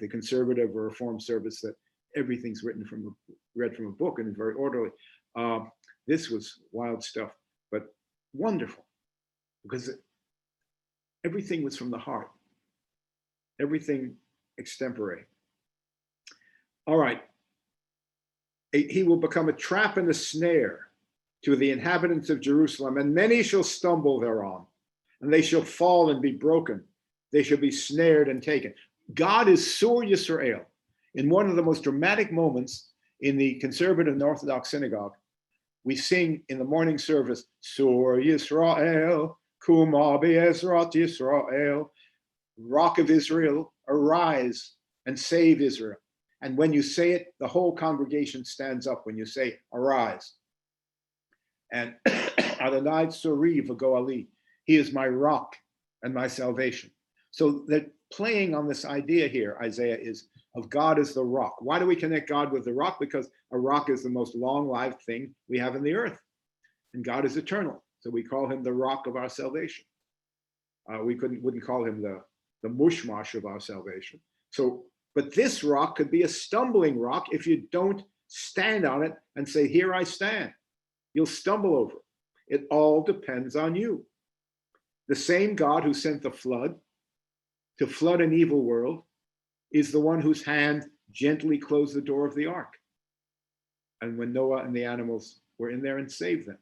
conservative or Reformed service that everything's read from a book and is very orderly. This was wild stuff, but wonderful, because everything was from the heart, everything extempore. All right. He will become a trap and a snare to the inhabitants of Jerusalem, and many shall stumble thereon, and they shall fall and be broken. They shall be snared and taken. God is Sur Yisrael. In one of the most dramatic moments in the conservative and Orthodox synagogue, we sing in the morning service, Sur Yisrael, Kuma be'ezrat Yisrael, Rock of Israel, arise and save Israel. And when you say it, the whole congregation stands up when you say, arise. And Adonai Tzuri v'goali, he is my rock and my salvation. So that playing on this idea here, Isaiah, is of God as the rock. Why do we connect God with the rock? Because a rock is the most long-lived thing we have in the earth. And God is eternal. So we call him the rock of our salvation. We wouldn't call him the mushmash of our salvation. So, but this rock could be a stumbling rock if you don't stand on it and say, here I stand. You'll stumble over it. It all depends on you. The same God who sent the flood to flood an evil world is the one whose hand gently closed the door of the ark. And when Noah and the animals were in there and saved them,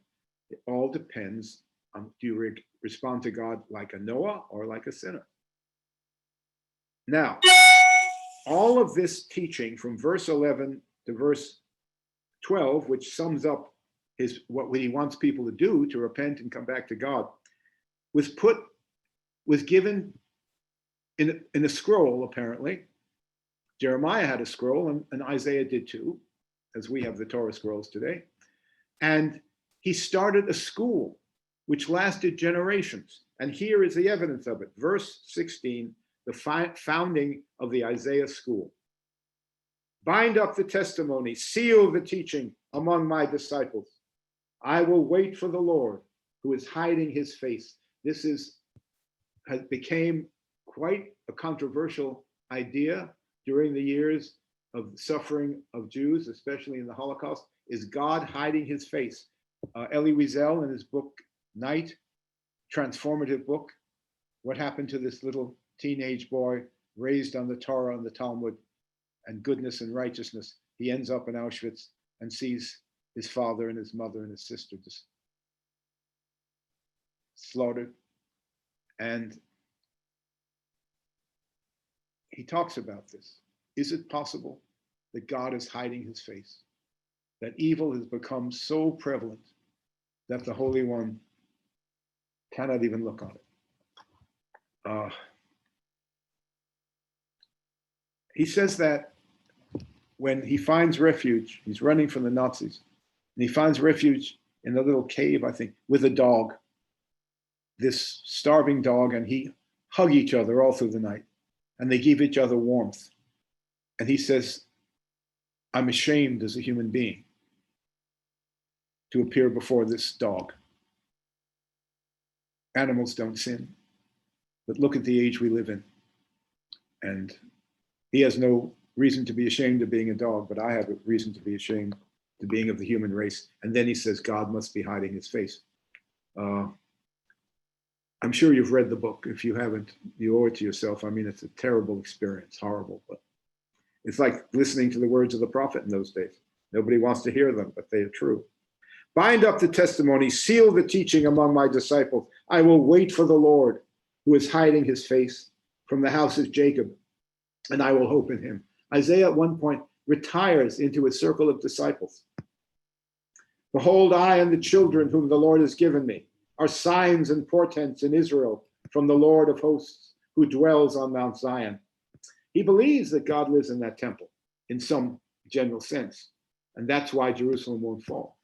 it all depends on, do you respond to God like a Noah or like a sinner? Now, all of this teaching from verse 11 to verse 12, which sums up what he wants people to do, to repent and come back to God, was given in a scroll, apparently. Jeremiah had a scroll, and Isaiah did too, as we have the Torah scrolls today. And he started a school which lasted generations. And here is the evidence of it. Verse 16, the founding of the Isaiah school. Bind up the testimony, seal the teaching among my disciples. I will wait for the Lord, who is hiding his face. This became quite a controversial idea during the years of suffering of Jews, especially in the Holocaust, is God hiding his face. Elie Wiesel, in his book, Night, transformative book, what happened to this little teenage boy raised on the Torah and the Talmud and goodness and righteousness. He ends up in Auschwitz and sees his father and his mother and his sister just slaughtered. And he talks about this. Is it possible that God is hiding his face? That evil has become so prevalent that the Holy One cannot even look on it. He says that when he finds refuge, he's running from the Nazis, and he finds refuge in a little cave, I think, with a dog, this starving dog, and he hug each other all through the night, and they give each other warmth. And he says, I'm ashamed as a human being to appear before this dog. Animals don't sin, but look at the age we live in. And he has no reason to be ashamed of being a dog, but I have a reason to be ashamed of being of the human race. And then he says, God must be hiding his face. I'm sure you've read the book. If you haven't, you owe it to yourself. I mean, it's a terrible experience, horrible, but it's like listening to the words of the prophet in those days. Nobody wants to hear them, but they are true. Bind up the testimony, seal the teaching among my disciples. I will wait for the Lord, who is hiding his face from the house of Jacob, and I will hope in him. Isaiah at one point retires into his circle of disciples. Behold, I and the children whom the Lord has given me are signs and portents in Israel from the Lord of hosts, who dwells on Mount Zion. He believes that God lives in that temple in some general sense, and that's why Jerusalem won't fall.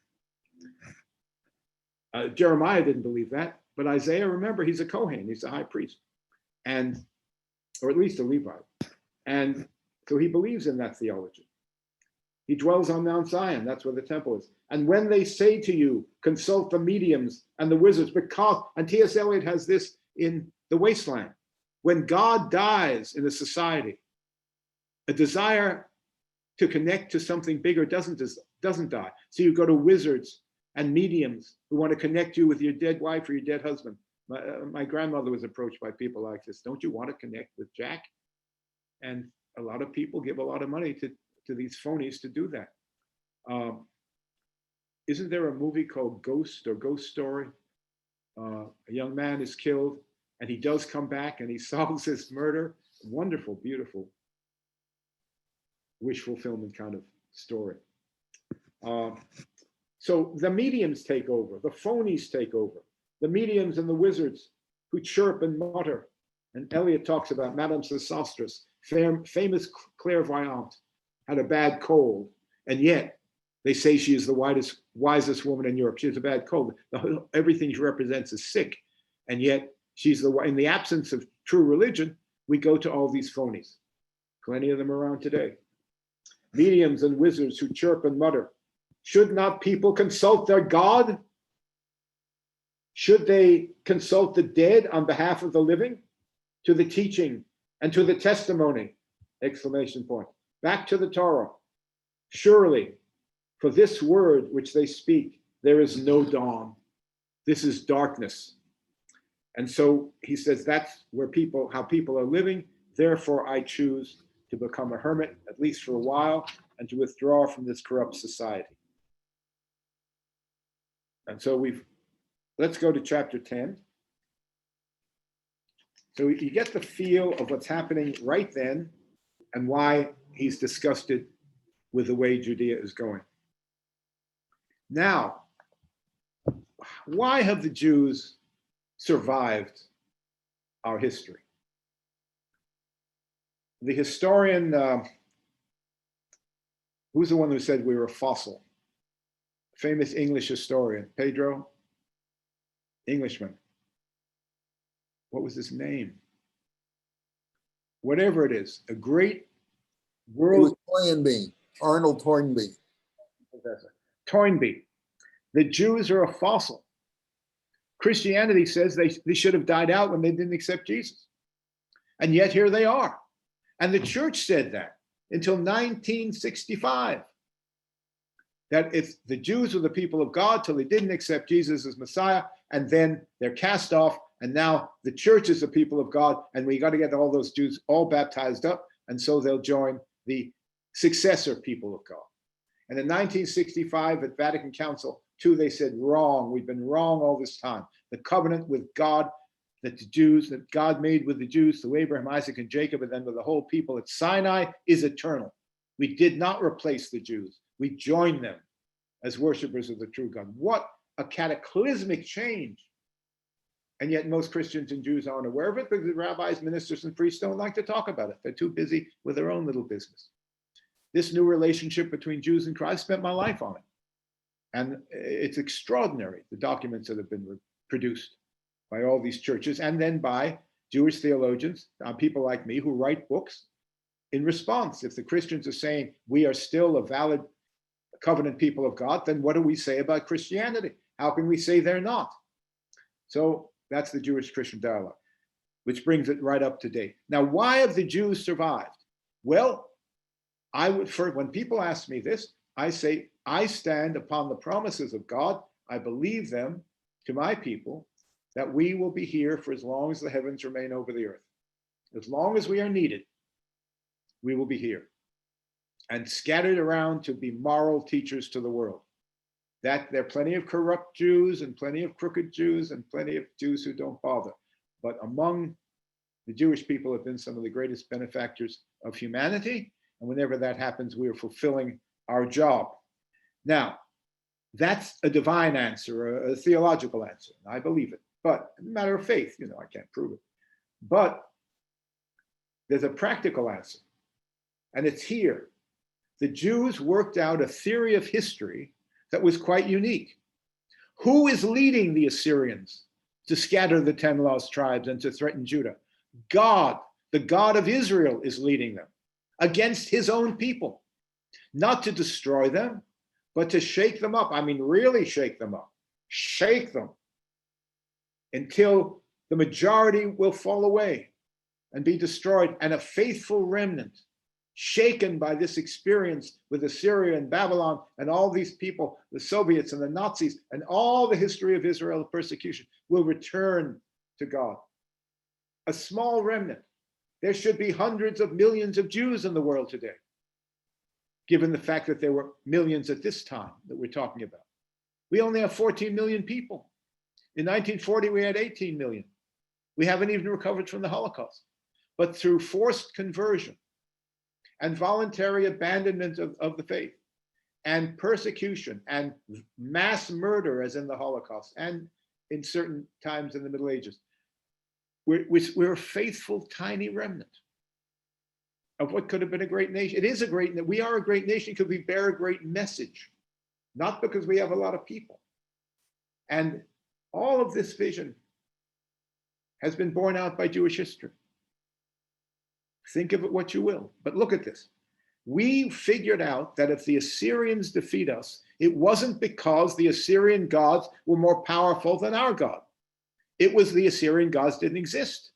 Jeremiah didn't believe that, but Isaiah, remember, he's a Kohen, he's a high priest, and or at least a Levite. And so he believes in that theology. He dwells on Mount Zion, that's where the temple is. And when they say to you, consult the mediums and the wizards, because, and T.S. Eliot has this in The Wasteland, when God dies in a society, a desire to connect to something bigger doesn't die. So you go to wizards and mediums who want to connect you with your dead wife or your dead husband. My grandmother was approached by people like this. Don't you want to connect with Jack? And a lot of people give a lot of money to these phonies to do that. Isn't there a movie called Ghost or Ghost Story? A young man is killed and he does come back and he solves his murder. Wonderful, beautiful, wish fulfillment kind of story. So the mediums take over, the phonies take over, the mediums and the wizards who chirp and mutter. And Eliot talks about Madame Sosostris, famous clairvoyante, had a bad cold, and yet they say she is the wisest woman in Europe. She has a bad cold. Everything she represents is sick, and yet she's in the absence of true religion, we go to all these phonies. Plenty of them around today. Mediums and wizards who chirp and mutter. Should not people consult their God? Should they consult the dead on behalf of the living? To the teaching and to the testimony, exclamation point. Back to the Torah. Surely, for this word which they speak, there is no dawn. This is darkness. And so he says that's where how people are living. Therefore, I choose to become a hermit, at least for a while, and to withdraw from this corrupt society. And so let's go to chapter 10. So you get the feel of what's happening right then and why he's disgusted with the way Judea is going. Now, why have the Jews survived our history? The historian, who's the one who said we were a fossil? Famous English historian, Pedro, Englishman. What was his name? Whatever it is, a great world. Toynbee, Arnold Toynbee. Professor Toynbee. The Jews are a fossil. Christianity says they should have died out when they didn't accept Jesus. And yet here they are. And the church said that until 1965, that if the Jews were the people of God till they didn't accept Jesus as Messiah, and then they're cast off, and now the church is the people of God, and we got to get all those Jews all baptized up, and so they'll join the successor people of God. And in 1965 at Vatican Council II, they said, wrong, we've been wrong all this time. The covenant with God that God made with the Jews through Abraham, Isaac, and Jacob, and then with the whole people at Sinai is eternal. We did not replace the Jews. We joined them as worshipers of the true God. What a cataclysmic change. And yet most Christians and Jews aren't aware of it because the rabbis, ministers, and priests don't like to talk about it. They're too busy with their own little business. This new relationship between Jews and Christ, spent my life on it. And it's extraordinary, the documents that have been produced by all these churches, and then by Jewish theologians, people like me who write books in response. If the Christians are saying we are still a valid covenant people of God, then what do we say about Christianity? How can we say they're not? So that's the Jewish-Christian dialogue, which brings it right up to date. Now, why have the Jews survived? Well, when people ask me this, I say, I stand upon the promises of God. I believe them to my people, that we will be here for as long as the heavens remain over the earth. As long as we are needed, we will be here and scattered around to be moral teachers to the world. That there are plenty of corrupt Jews and plenty of crooked Jews and plenty of Jews who don't bother. But among the Jewish people have been some of the greatest benefactors of humanity. And whenever that happens, we are fulfilling our job. Now, that's a divine answer, a theological answer. I believe it. But a matter of faith, I can't prove it. But there's a practical answer, and it's here. The Jews worked out a theory of history that was quite unique. Who is leading the Assyrians to scatter the 10 lost tribes and to threaten Judah? God, the God of Israel, is leading them against his own people, not to destroy them, but to shake them up. I mean, really shake them up, shake them until the majority will fall away and be destroyed, and a faithful remnant, shaken by this experience with Assyria and Babylon and all these people, the Soviets and the Nazis, and all the history of Israel persecution, will return to God. A small remnant. There should be hundreds of millions of Jews in the world today, given the fact that there were millions at this time that we're talking about. We only have 14 million people. In 1940, we had 18 million. We haven't even recovered from the Holocaust. But through forced conversion and voluntary abandonment of the faith and persecution and mass murder, as in the Holocaust and in certain times in the Middle Ages, we're a faithful, tiny remnant of what could have been a great nation. It is a great, we are a great nation because we bear a great message, not because we have a lot of people. And all of this vision has been borne out by Jewish history. Think of it what you will, but look at this. We figured out that if the Assyrians defeat us, it wasn't because the Assyrian gods were more powerful than our God. It was the Assyrian gods didn't exist.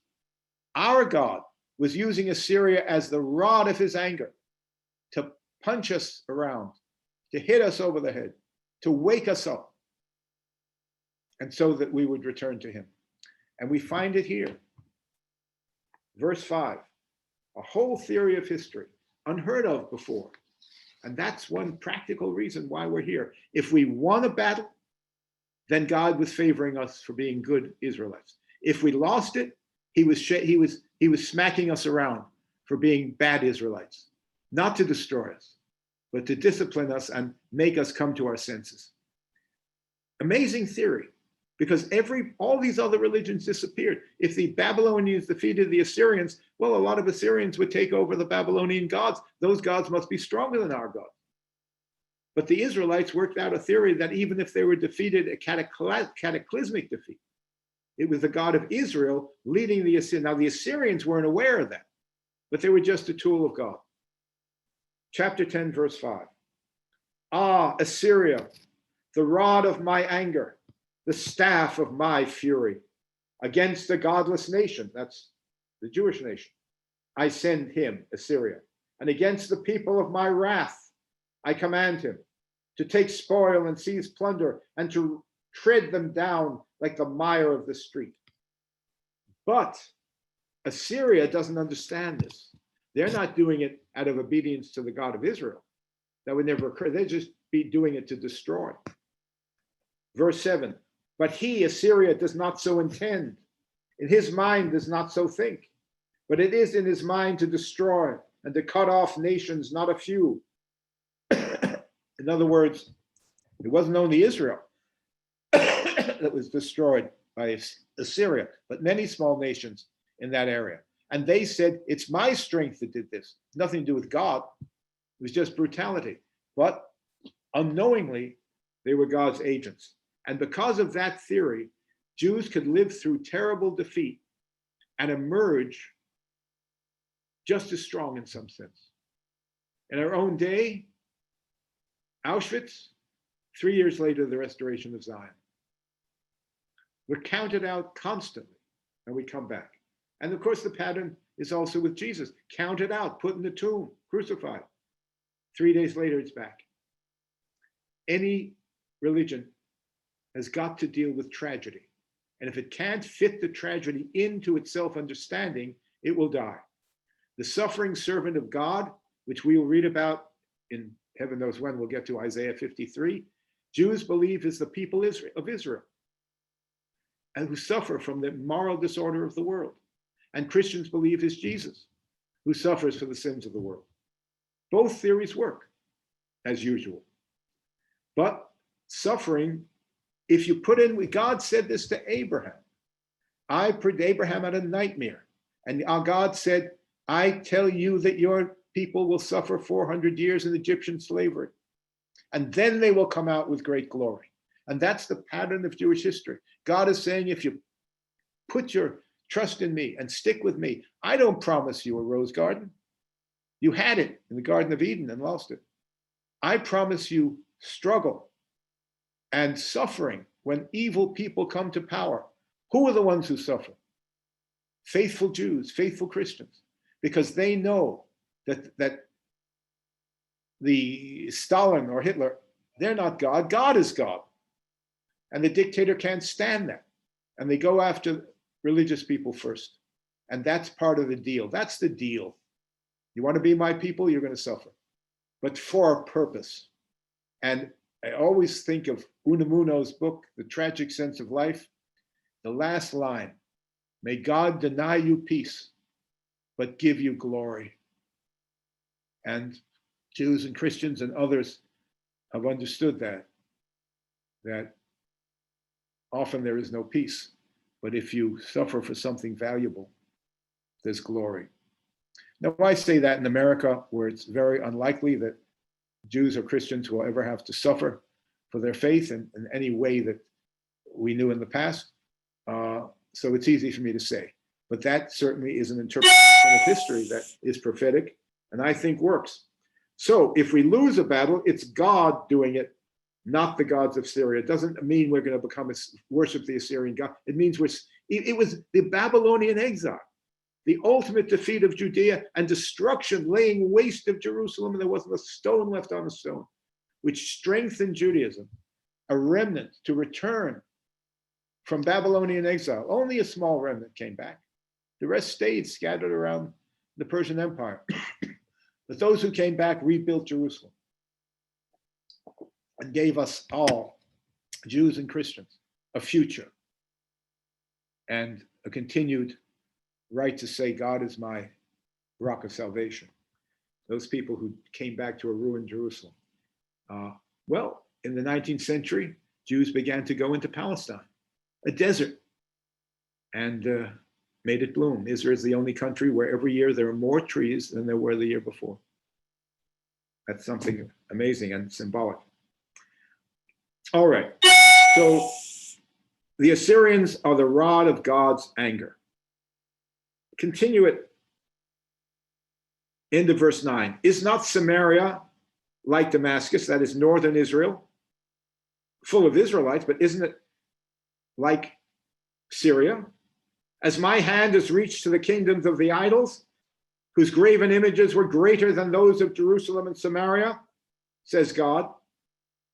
Our God was using Assyria as the rod of his anger to punch us around, to hit us over the head, to wake us up, and so that we would return to him. And we find it here. Verse 5, a whole theory of history, unheard of before. And that's one practical reason why we're here. If we won a battle, then God was favoring us for being good Israelites. If we lost it, he was smacking us around for being bad Israelites, not to destroy us, but to discipline us and make us come to our senses. Amazing theory. Because all these other religions disappeared. If the Babylonians defeated the Assyrians, well, a lot of Assyrians would take over the Babylonian gods. Those gods must be stronger than our God. But the Israelites worked out a theory that even if they were defeated, a cataclysmic defeat, it was the God of Israel leading the Assyrians. Now, the Assyrians weren't aware of that, but they were just a tool of God. Chapter 10, verse 5. Ah, Assyria, the rod of my anger, the staff of my fury, against a godless nation. That's the Jewish nation, I send him, Assyria, and against the people of my wrath, I command him to take spoil and seize plunder and to tread them down like the mire of the street. But Assyria doesn't understand this. They're not doing it out of obedience to the God of Israel. That would never occur. They'd just be doing it to destroy. Verse 7, but he, Assyria, does not so intend. In his mind does not so think. But it is in his mind to destroy and to cut off nations, not a few. In other words, it wasn't only Israel that was destroyed by Assyria, but many small nations in that area. And they said, it's my strength that did this. Nothing to do with God. It was just brutality. But unknowingly, they were God's agents. And because of that theory, Jews could live through terrible defeat and emerge just as strong in some sense. In our own day, Auschwitz, 3 years later, the restoration of Zion. We're counted out constantly, and we come back. And of course, the pattern is also with Jesus. Counted out, put in the tomb, crucified. 3 days later, it's back. Any religion has got to deal with tragedy. And if it can't fit the tragedy into its self-understanding, it will die. The suffering servant of God, which we will read about in heaven knows when, we'll get to Isaiah 53, Jews believe is the people of Israel, and who suffer from the moral disorder of the world. And Christians believe is Jesus, who suffers for the sins of the world. Both theories work, as usual. But suffering, if you put in, God said this to Abraham. Abraham had a nightmare. And our God said, I tell you that your people will suffer 400 years in Egyptian slavery. And then they will come out with great glory. And that's the pattern of Jewish history. God is saying, if you put your trust in me and stick with me, I don't promise you a rose garden. You had it in the Garden of Eden and lost it. I promise you struggle and suffering when evil people come to power. Who are the ones who suffer? Faithful Jews, faithful Christians, because they know that the Stalin or Hitler, they're not God. God is God. And the dictator can't stand that. And they go after religious people first. And that's part of the deal. That's the deal. You want to be my people, you're going to suffer. But for a purpose. And I always think of Unamuno's book, The Tragic Sense of Life. The last line, may God deny you peace, but give you glory. And Jews and Christians and others have understood that often there is no peace, but if you suffer for something valuable, there's glory. Now, I say that in America, where it's very unlikely that Jews or Christians will ever have to suffer for their faith in any way that we knew in the past. So it's easy for me to say. But that certainly is an interpretation of history that is prophetic and I think works. So if we lose a battle, it's God doing it, not the gods of Syria. It doesn't mean we're going to worship the Assyrian God. It means it was the Babylonian exile, the ultimate defeat of Judea and destruction, laying waste of Jerusalem, and there wasn't a stone left on a stone, which strengthened Judaism, a remnant to return from Babylonian exile. Only a small remnant came back. The rest stayed scattered around the Persian Empire. But those who came back rebuilt Jerusalem and gave us all, Jews and Christians, a future and a continued right to say, God is my rock of salvation. Those people who came back to a ruined Jerusalem. Well, in the 19th century, Jews began to go into Palestine, a desert, and made it bloom. Israel is the only country where every year there are more trees than there were the year before. That's something amazing and symbolic. All right, so the Assyrians are the rod of God's anger. Continue it into verse 9. Is not Samaria like Damascus, that is northern Israel, full of Israelites, but isn't it like Syria? As my hand has reached to the kingdoms of the idols, whose graven images were greater than those of Jerusalem and Samaria, says God,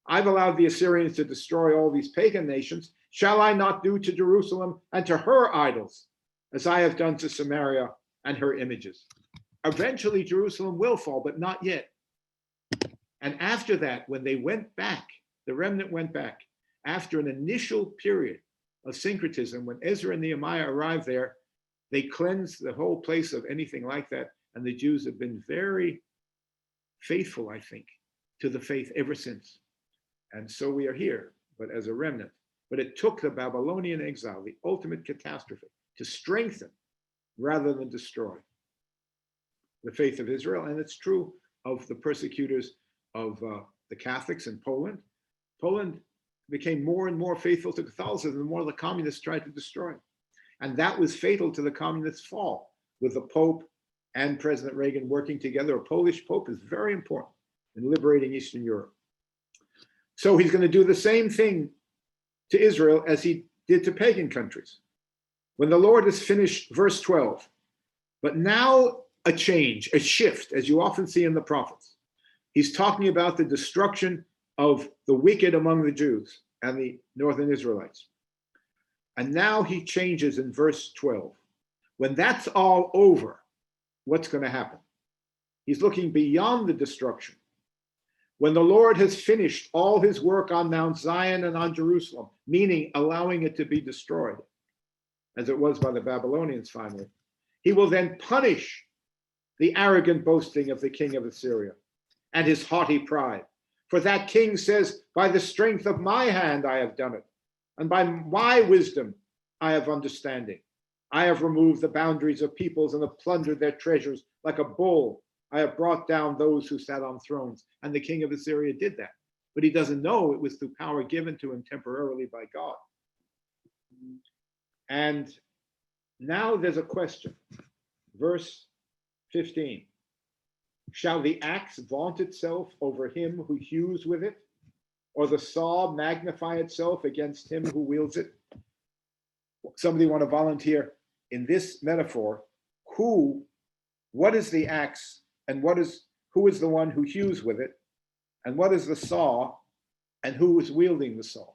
I've allowed the Assyrians to destroy all these pagan nations. Shall I not do to Jerusalem and to her idols as I have done to Samaria and her images? Eventually, Jerusalem will fall, but not yet. And after that, when they went back, the remnant went back, after an initial period of syncretism, when Ezra and Nehemiah arrived there, they cleansed the whole place of anything like that. And the Jews have been very faithful, I think, to the faith ever since. And so we are here, but as a remnant. But it took the Babylonian exile, the ultimate catastrophe, to strengthen rather than destroy the faith of Israel. And it's true of the persecutors of the Catholics in Poland. Poland became more and more faithful to Catholicism the more the communists tried to destroy it. And that was fatal to the communists' fall, with the Pope and President Reagan working together. A Polish Pope is very important in liberating Eastern Europe. So he's going to do the same thing to Israel as he did to pagan countries. When the Lord has finished, verse 12, but now a change, a shift, as you often see in the prophets. He's talking about the destruction of the wicked among the Jews and the northern Israelites. And now he changes in verse 12. When that's all over, what's going to happen? He's looking beyond the destruction. When the Lord has finished all his work on Mount Zion and on Jerusalem, meaning allowing it to be destroyed, as it was by the Babylonians finally, he will then punish the arrogant boasting of the king of Assyria and his haughty pride. For that king says, by the strength of my hand I have done it, and by my wisdom I have understanding. I have removed the boundaries of peoples and have plundered their treasures like a bull. I have brought down those who sat on thrones. And the king of Assyria did that. But he doesn't know it was through power given to him temporarily by God. And now there's a question. Verse 15. Shall the axe vaunt itself over him who hews with it? Or the saw magnify itself against him who wields it? Somebody want to volunteer in this metaphor? What is the axe, and who is the one who hews with it? And what is the saw, and who is wielding the saw?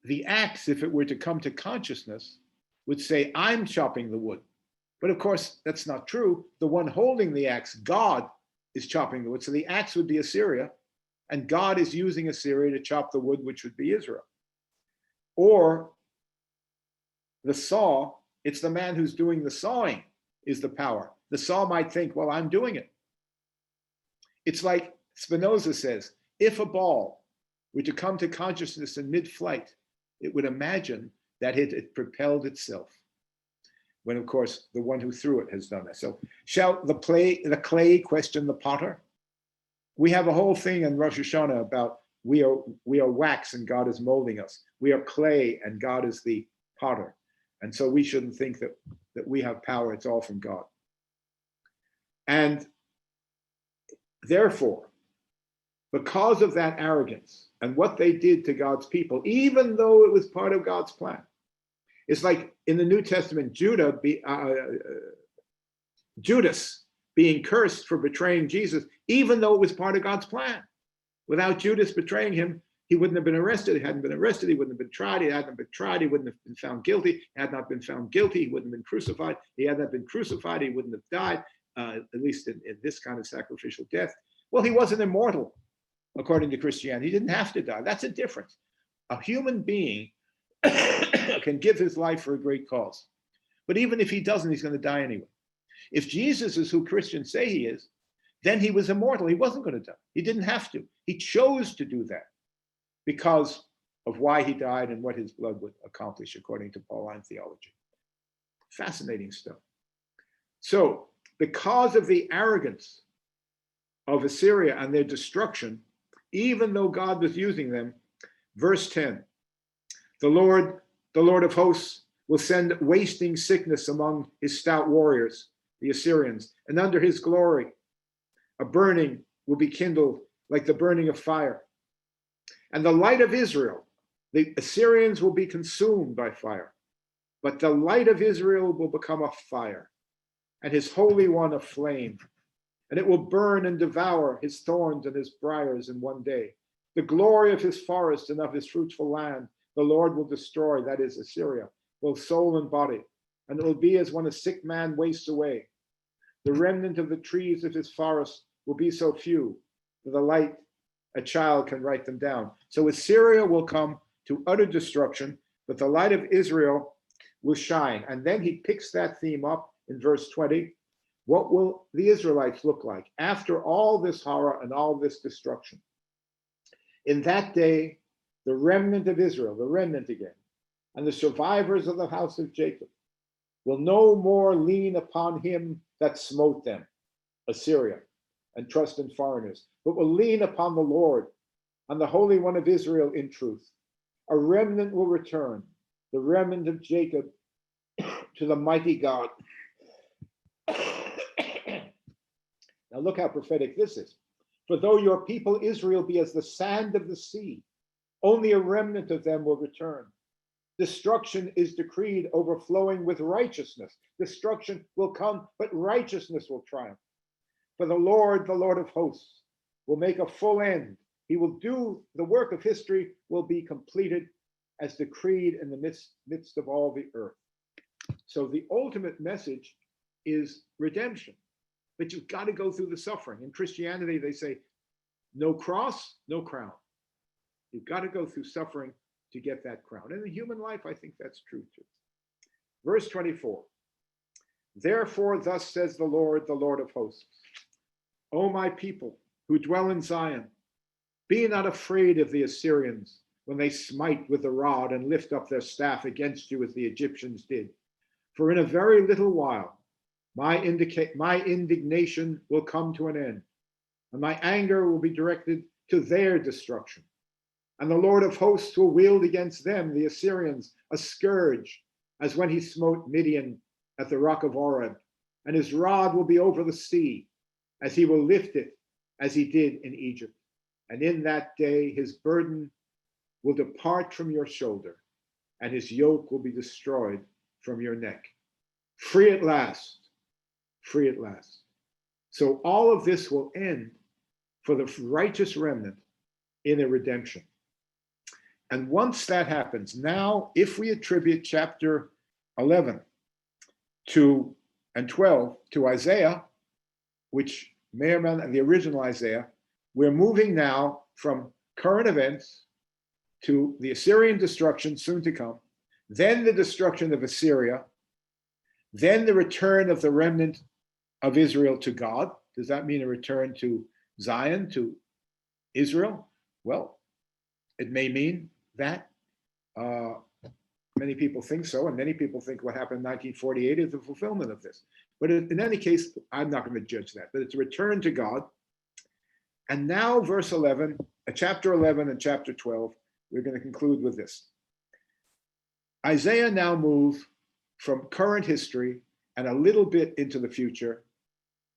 The axe, if it were to come to consciousness, would say, I'm chopping the wood. But of course, that's not true. The one holding the axe, God, is chopping the wood. So the axe would be Assyria, and God is using Assyria to chop the wood, which would be Israel. Or the saw, it's the man who's doing the sawing is the power. The saw might think, well, I'm doing it. It's like Spinoza says, if a ball were to come to consciousness in mid-flight, it would imagine that it had propelled itself, when of course the one who threw it has done that. So shall the clay question the potter? We have a whole thing in Rosh Hashanah about we are wax and God is molding us. We are clay and God is the potter. And so we shouldn't think that we have power. It's all from God. And therefore, because of that arrogance and what they did to God's people, even though it was part of God's plan, it's like in the New Testament, Judas being cursed for betraying Jesus, even though it was part of God's plan. Without Judas betraying him, he wouldn't have been arrested. He hadn't been arrested. He wouldn't have been tried. He hadn't been tried. He wouldn't have been found guilty. He had not been found guilty. He wouldn't have been crucified. He had not been crucified. He wouldn't have died, at least in this kind of sacrificial death. Well, he wasn't immortal, according to Christianity. He didn't have to die. That's a difference. A human being can give his life for a great cause. But even if he doesn't, he's going to die anyway. If Jesus is who Christians say he is, then he was immortal. He wasn't going to die. He didn't have to. He chose to do that because of why he died and what his blood would accomplish, according to Pauline theology. Fascinating stuff. So, because of the arrogance of Assyria and their destruction, even though God was using them, verse 10, the Lord of hosts will send wasting sickness among his stout warriors, the Assyrians, and under his glory, a burning will be kindled like the burning of fire. And the light of Israel, the Assyrians will be consumed by fire, but the light of Israel will become a fire, and his Holy One a flame, and it will burn and devour his thorns and his briars in one day. The glory of his forest and of his fruitful land, the Lord will destroy, that is Assyria, both soul and body, and it will be as when a sick man wastes away. The remnant of the trees of his forest will be so few, that the light, a child can write them down. So Assyria will come to utter destruction, but the light of Israel will shine. And then he picks that theme up in verse 20. What will the Israelites look like after all this horror and all this destruction? In that day, the remnant of Israel, the remnant again, and the survivors of the house of Jacob will no more lean upon him that smote them, Assyria, and trust in foreigners, but will lean upon the Lord, on the Holy One of Israel in truth. A remnant will return, the remnant of Jacob, to the mighty God. Now look how prophetic this is. For though your people Israel be as the sand of the sea, only a remnant of them will return. Destruction is decreed, overflowing with righteousness. Destruction will come, but righteousness will triumph. For the Lord of hosts, will make a full end. He will do the work of history, will be completed as decreed in the midst of all the earth. So the ultimate message is redemption. But you've got to go through the suffering. In Christianity, they say, no cross, no crown. You've got to go through suffering to get that crown. And in human life, I think that's true too. Verse 24. Therefore, thus says the Lord of hosts, O my people who dwell in Zion, be not afraid of the Assyrians when they smite with the rod and lift up their staff against you as the Egyptians did. For in a very little while, my indignation will come to an end, and my anger will be directed to their destruction. And the Lord of hosts will wield against them, the Assyrians, a scourge, as when he smote Midian at the rock of Oreb. And his rod will be over the sea, as he will lift it, as he did in Egypt. And in that day his burden will depart from your shoulder, and his yoke will be destroyed from your neck. Free at last. Free at last. So all of this will end for the righteous remnant in a redemption. And once that happens, now if we attribute chapter 11 and 12 to Isaiah, which Meherman and the original Isaiah, we're moving now from current events to the Assyrian destruction soon to come, then the destruction of Assyria, then the return of the remnant of Israel to God. Does that mean a return to Zion, to Israel? Well, it may mean that. Many people think so, and many people think what happened in 1948 is the fulfillment of this. But in any case, I'm not going to judge that, but it's a return to God. And now verse 11, chapter 11 and chapter 12, we're going to conclude with this. Isaiah now moves from current history and a little bit into the future,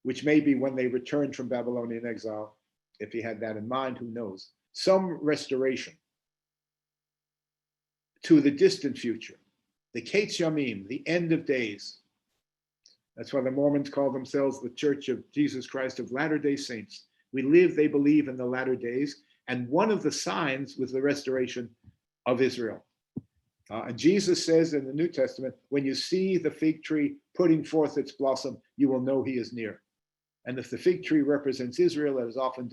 which may be when they returned from Babylonian exile. If he had that in mind, who knows? Some restoration to the distant future, the Ketz Yamim, the end of days. That's why the Mormons call themselves the Church of Jesus Christ of Latter-day Saints. We live, they believe, in the latter days, and one of the signs was the restoration of Israel. And Jesus says in the New Testament, when you see the fig tree putting forth its blossom, you will know he is near. And if the fig tree represents Israel, as often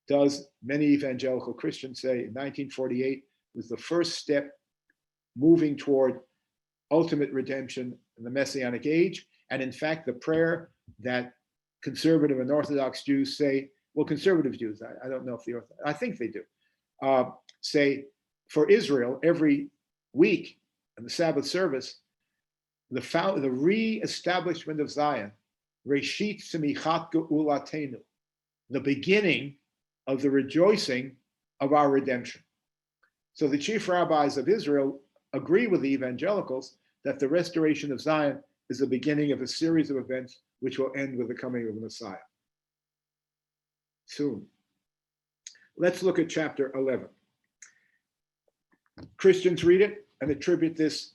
does, many evangelical Christians say in 1948 was the first step moving toward ultimate redemption in the Messianic age. And in fact, the prayer that conservative and Orthodox Jews say, well, conservative Jews, I don't know if I think they do, say for Israel every week in the Sabbath service, the re-establishment of Zion, Reshit Simichat Geulatenu, the beginning of the rejoicing of our redemption. So the chief rabbis of Israel agree with the evangelicals that the restoration of Zion is the beginning of a series of events which will end with the coming of the Messiah. Soon. Let's look at chapter 11. Christians read it and attribute this.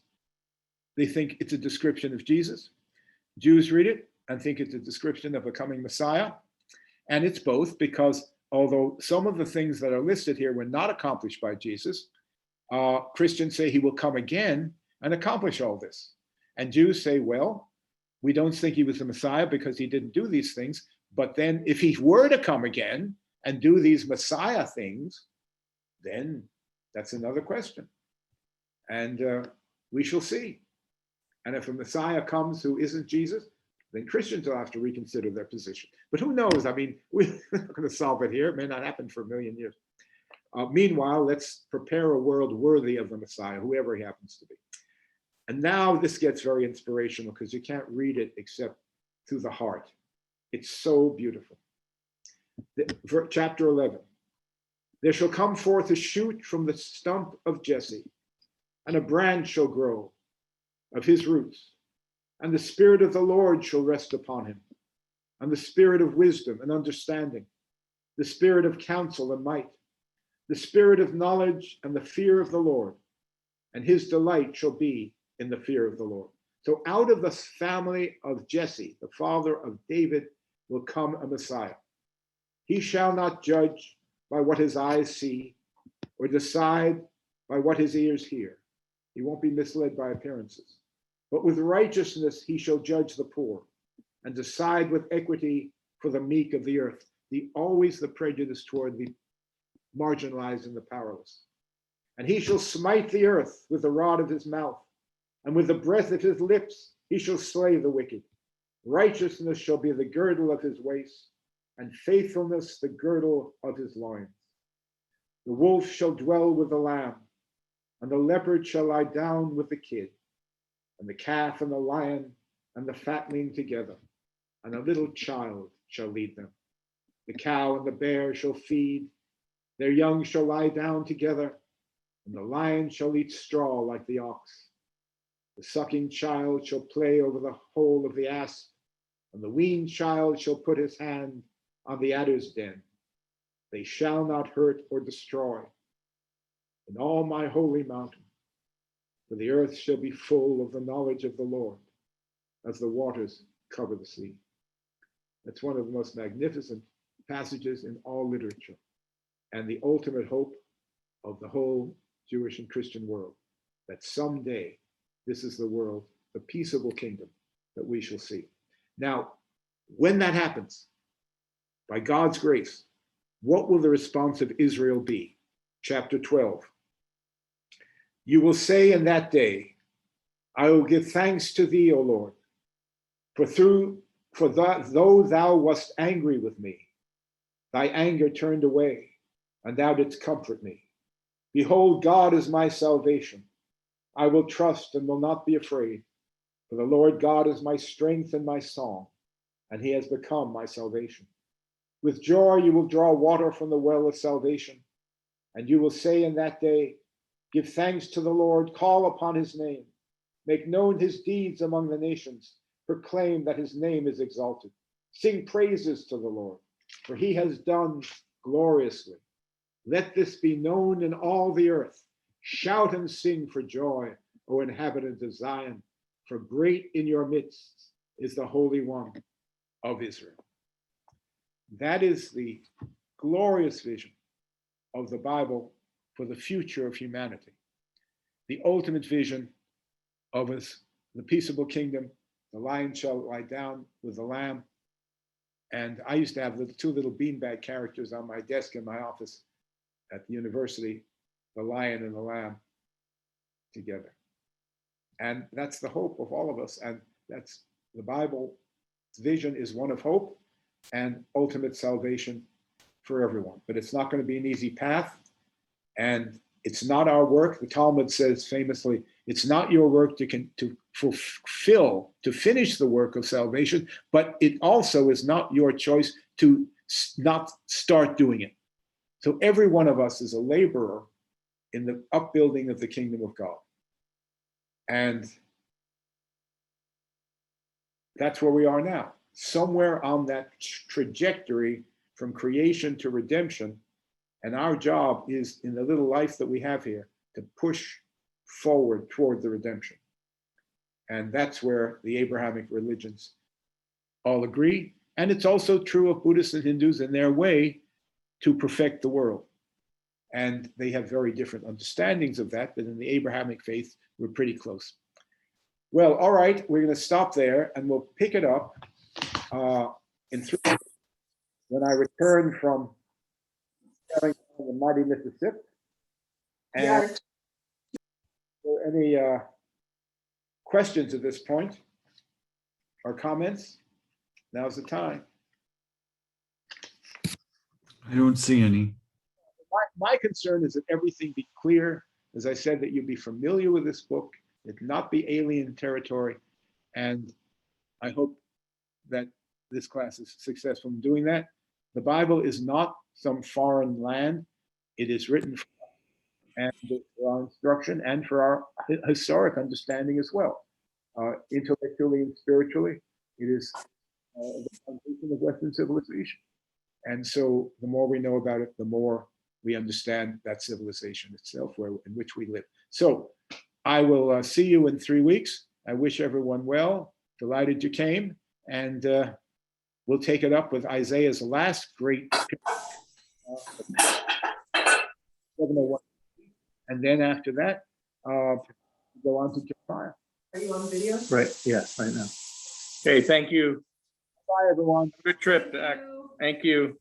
They think it's a description of Jesus. Jews read it and think it's a description of a coming Messiah. And it's both, because although some of the things that are listed here were not accomplished by Jesus, Christians say he will come again and accomplish all this. And Jews say, well, we don't think he was the Messiah because he didn't do these things. But then if he were to come again and do these Messiah things, then that's another question. And we shall see. And if a Messiah comes who isn't Jesus, then Christians will have to reconsider their position. But who knows? I mean, we're not going to solve it here. It may not happen for a million years. Meanwhile, let's prepare a world worthy of the Messiah, whoever he happens to be. And now this gets very inspirational, because you can't read it except through the heart. It's so beautiful. Chapter 11. There shall come forth a shoot from the stump of Jesse, and a branch shall grow of his roots. And the Spirit of the Lord shall rest upon him, and the Spirit of wisdom and understanding, the Spirit of counsel and might, the Spirit of knowledge and the fear of the Lord. And his delight shall be in the fear of the Lord. So out of the family of Jesse, the father of David, will come a Messiah. He shall not judge by what his eyes see, or decide by what his ears hear. He won't be misled by appearances. But with righteousness he shall judge the poor, and decide with equity for the meek of the earth. Always the prejudice toward the marginalized and the powerless. And he shall smite the earth with the rod of his mouth, and with the breath of his lips he shall slay the wicked. Righteousness shall be the girdle of his waist, and faithfulness the girdle of his loins. The wolf shall dwell with the lamb, and the leopard shall lie down with the kid, and the calf and the lion and the fatling together, and a little child shall lead them. The cow and the bear shall feed, their young shall lie down together, and the lion shall eat straw like the ox. The sucking child shall play over the hole of the asp, and the weaned child shall put his hand on the adder's den. They shall not hurt or destroy in all my holy mountain, for the earth shall be full of the knowledge of the Lord, as the waters cover the sea. That's one of the most magnificent passages in all literature, and the ultimate hope of the whole Jewish and Christian world, that someday this is the world, the peaceable kingdom that we shall see. Now, when that happens, by God's grace, what will the response of Israel be? Chapter 12. You will say in that day, I will give thanks to thee, O Lord, though thou wast angry with me, thy anger turned away, and thou didst comfort me. Behold, God is my salvation. I will trust and will not be afraid, for the Lord God is my strength and my song, and he has become my salvation. With joy you will draw water from the well of salvation, and you will say in that day, give thanks to the Lord, call upon his name, make known his deeds among the nations, proclaim that his name is exalted. Sing praises to the Lord, for he has done gloriously. Let this be known in all the earth. Shout and sing for joy, O inhabitant of Zion, for great in your midst is the Holy One of Israel. That is the glorious vision of the Bible for the future of humanity. The ultimate vision of us, the peaceable kingdom, the lion shall lie down with the lamb. And I used to have two little beanbag characters on my desk in my office at the university, the lion and the lamb together. And that's the hope of all of us. And that's the Bible's vision, is one of hope and ultimate salvation for everyone. But it's not going to be an easy path. And it's not our work. The Talmud says famously, it's not your work to finish the work of salvation, but it also is not your choice to not start doing it. So every one of us is a laborer in the upbuilding of the kingdom of God. And that's where we are now, somewhere on that trajectory from creation to redemption. And our job is, in the little life that we have here, to push forward toward the redemption. And that's where the Abrahamic religions all agree. And it's also true of Buddhists and Hindus in their way to perfect the world. And they have very different understandings of that, but in the Abrahamic faith, we're pretty close. Well, all right, we're going to stop there and we'll pick it up in 3 weeks when I return from sailing on the mighty Mississippi. And are there any questions at this point or comments? Now's the time. I don't see any. My concern is that everything be clear. As I said, that you be familiar with this book, it not be alien territory. And I hope that this class is successful in doing that. The Bible is not some foreign land. It is written for us and for our instruction and for our historic understanding as well. Intellectually and spiritually, it is the foundation of Western civilization. And so the more we know about it, the more we understand that civilization itself, in which we live. So I will see you in 3 weeks. I wish everyone well. Delighted you came. And we'll take it up with Isaiah's last great 701. And then after that, go on to Jeremiah. Are you on video? Right, yes, right now. Okay, thank you. Bye, everyone. Good trip back. Thank you.